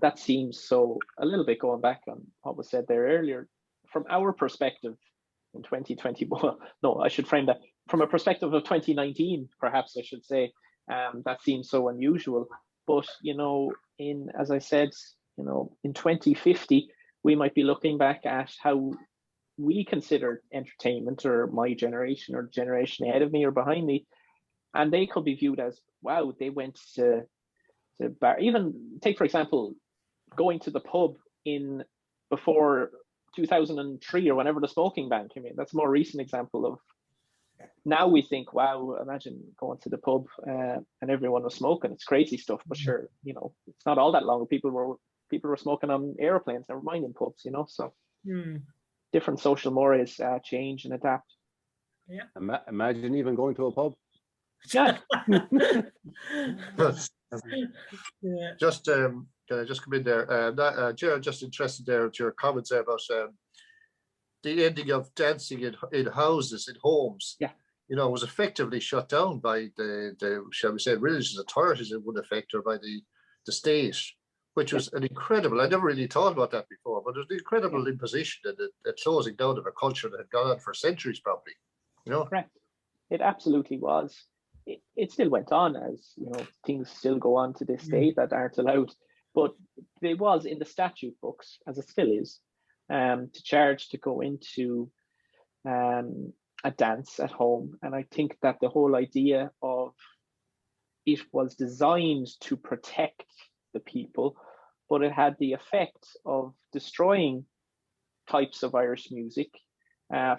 that seems so, a little bit going back on what was said there earlier, from our perspective in 2020, no, I should frame that, from a perspective of 2019, perhaps I should say, that seems so unusual. But, as I said, in 2050, we might be looking back at how we consider entertainment, or my generation or the generation ahead of me or behind me, and they could be viewed as, wow, they went to bar. Even take, for example, going to the pub in before 2003 or whenever the smoking ban came in. That's a more recent example of, now we think, wow, imagine going to the pub and everyone was smoking. It's crazy stuff, but sure, it's not all that long. People were smoking on airplanes, never mind in pubs, so. Different social mores change and adapt. Yeah. Imagine even going to a pub. Yeah. Just can I just come in there? Ger, just interested there to your comments there about the ending of dancing in houses, in homes. Yeah. Was effectively shut down by the shall we say religious authorities in one effect, or by the state, which was an incredible, I never really thought about that before, but it was an incredible imposition and a closing down of a culture that had gone on for centuries, probably. Correct. It absolutely was. It still went on, as things still go on to this day that aren't allowed, but there was in the statute books, as it still is, to charge to go into a dance at home. And I think that the whole idea of it was designed to protect the people, but it had the effect of destroying types of Irish music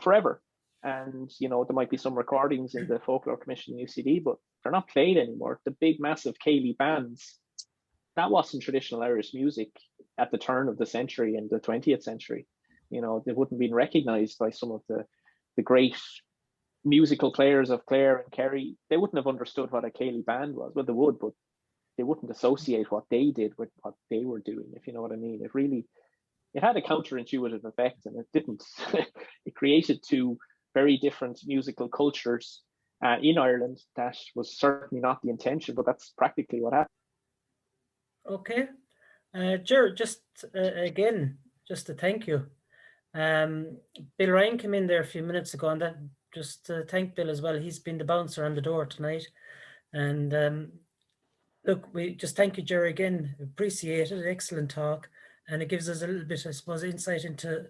forever. And there might be some recordings in the Folklore Commission UCD, but they're not played anymore. The big massive Cayley bands, that wasn't traditional Irish music at the turn of the century, in the 20th century. They wouldn't have been recognized by some of the great musical players of Clare and Kerry. They wouldn't have understood what a Cayley band was. Well, they would, but they wouldn't associate what they did with what they were doing, if you know what I mean. It had a counterintuitive effect, and it didn't. It created two very different musical cultures in Ireland. That was certainly not the intention, but that's practically what happened. Okay. Ger, just again, just to thank you. Bill Ryan came in there a few minutes ago, and that just to thank Bill as well. He's been the bouncer on the door tonight. And look, we just thank you, Ger, again. Appreciate it. Excellent talk. And it gives us a little bit, I suppose, insight into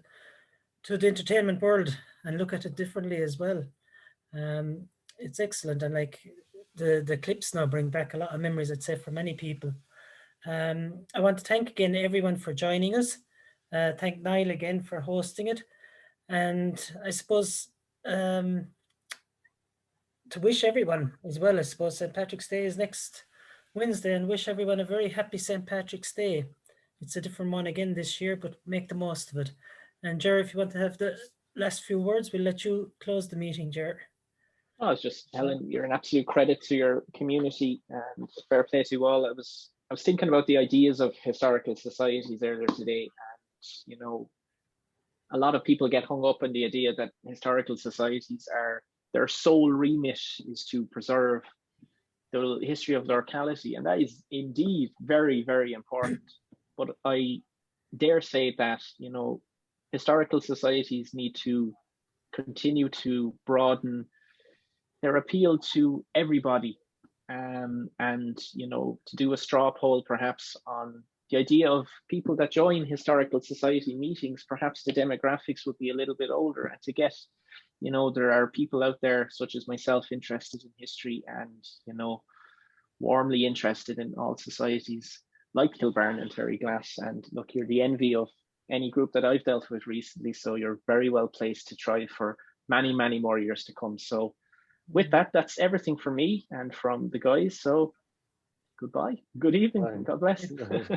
the entertainment world and look at it differently as well. It's excellent. And like the clips now bring back a lot of memories, I'd say, for many people. I want to thank again everyone for joining us. Thank Niall again for hosting it. And I suppose to wish everyone as well, I suppose St. Patrick's Day is next Wednesday, and wish everyone a very happy St. Patrick's Day. It's a different one again this year, but make the most of it. And Ger, if you want to have the last few words, we'll let you close the meeting, Ger. I was just telling you're an absolute credit to your community, and fair play to you all. I was thinking about the ideas of historical societies earlier today, you know, a lot of people get hung up on the idea that historical societies are, their sole remit is to preserve the history of locality, and that is indeed very, very important. But I dare say that, you know, historical societies need to continue to broaden their appeal to everybody, and, you know, to do a straw poll perhaps on the idea of people that join historical society meetings. Perhaps the demographics would be a little bit older, and to get, you know, there are people out there such as myself interested in history and, you know, warmly interested in all societies like Kilbarron and Terryglass. And look, you're the envy of any group that I've dealt with recently, so you're very well placed to try for many, many more years to come. So with that, that's everything from me and from the guys. So goodbye, good evening, Fine. God bless. Thanks.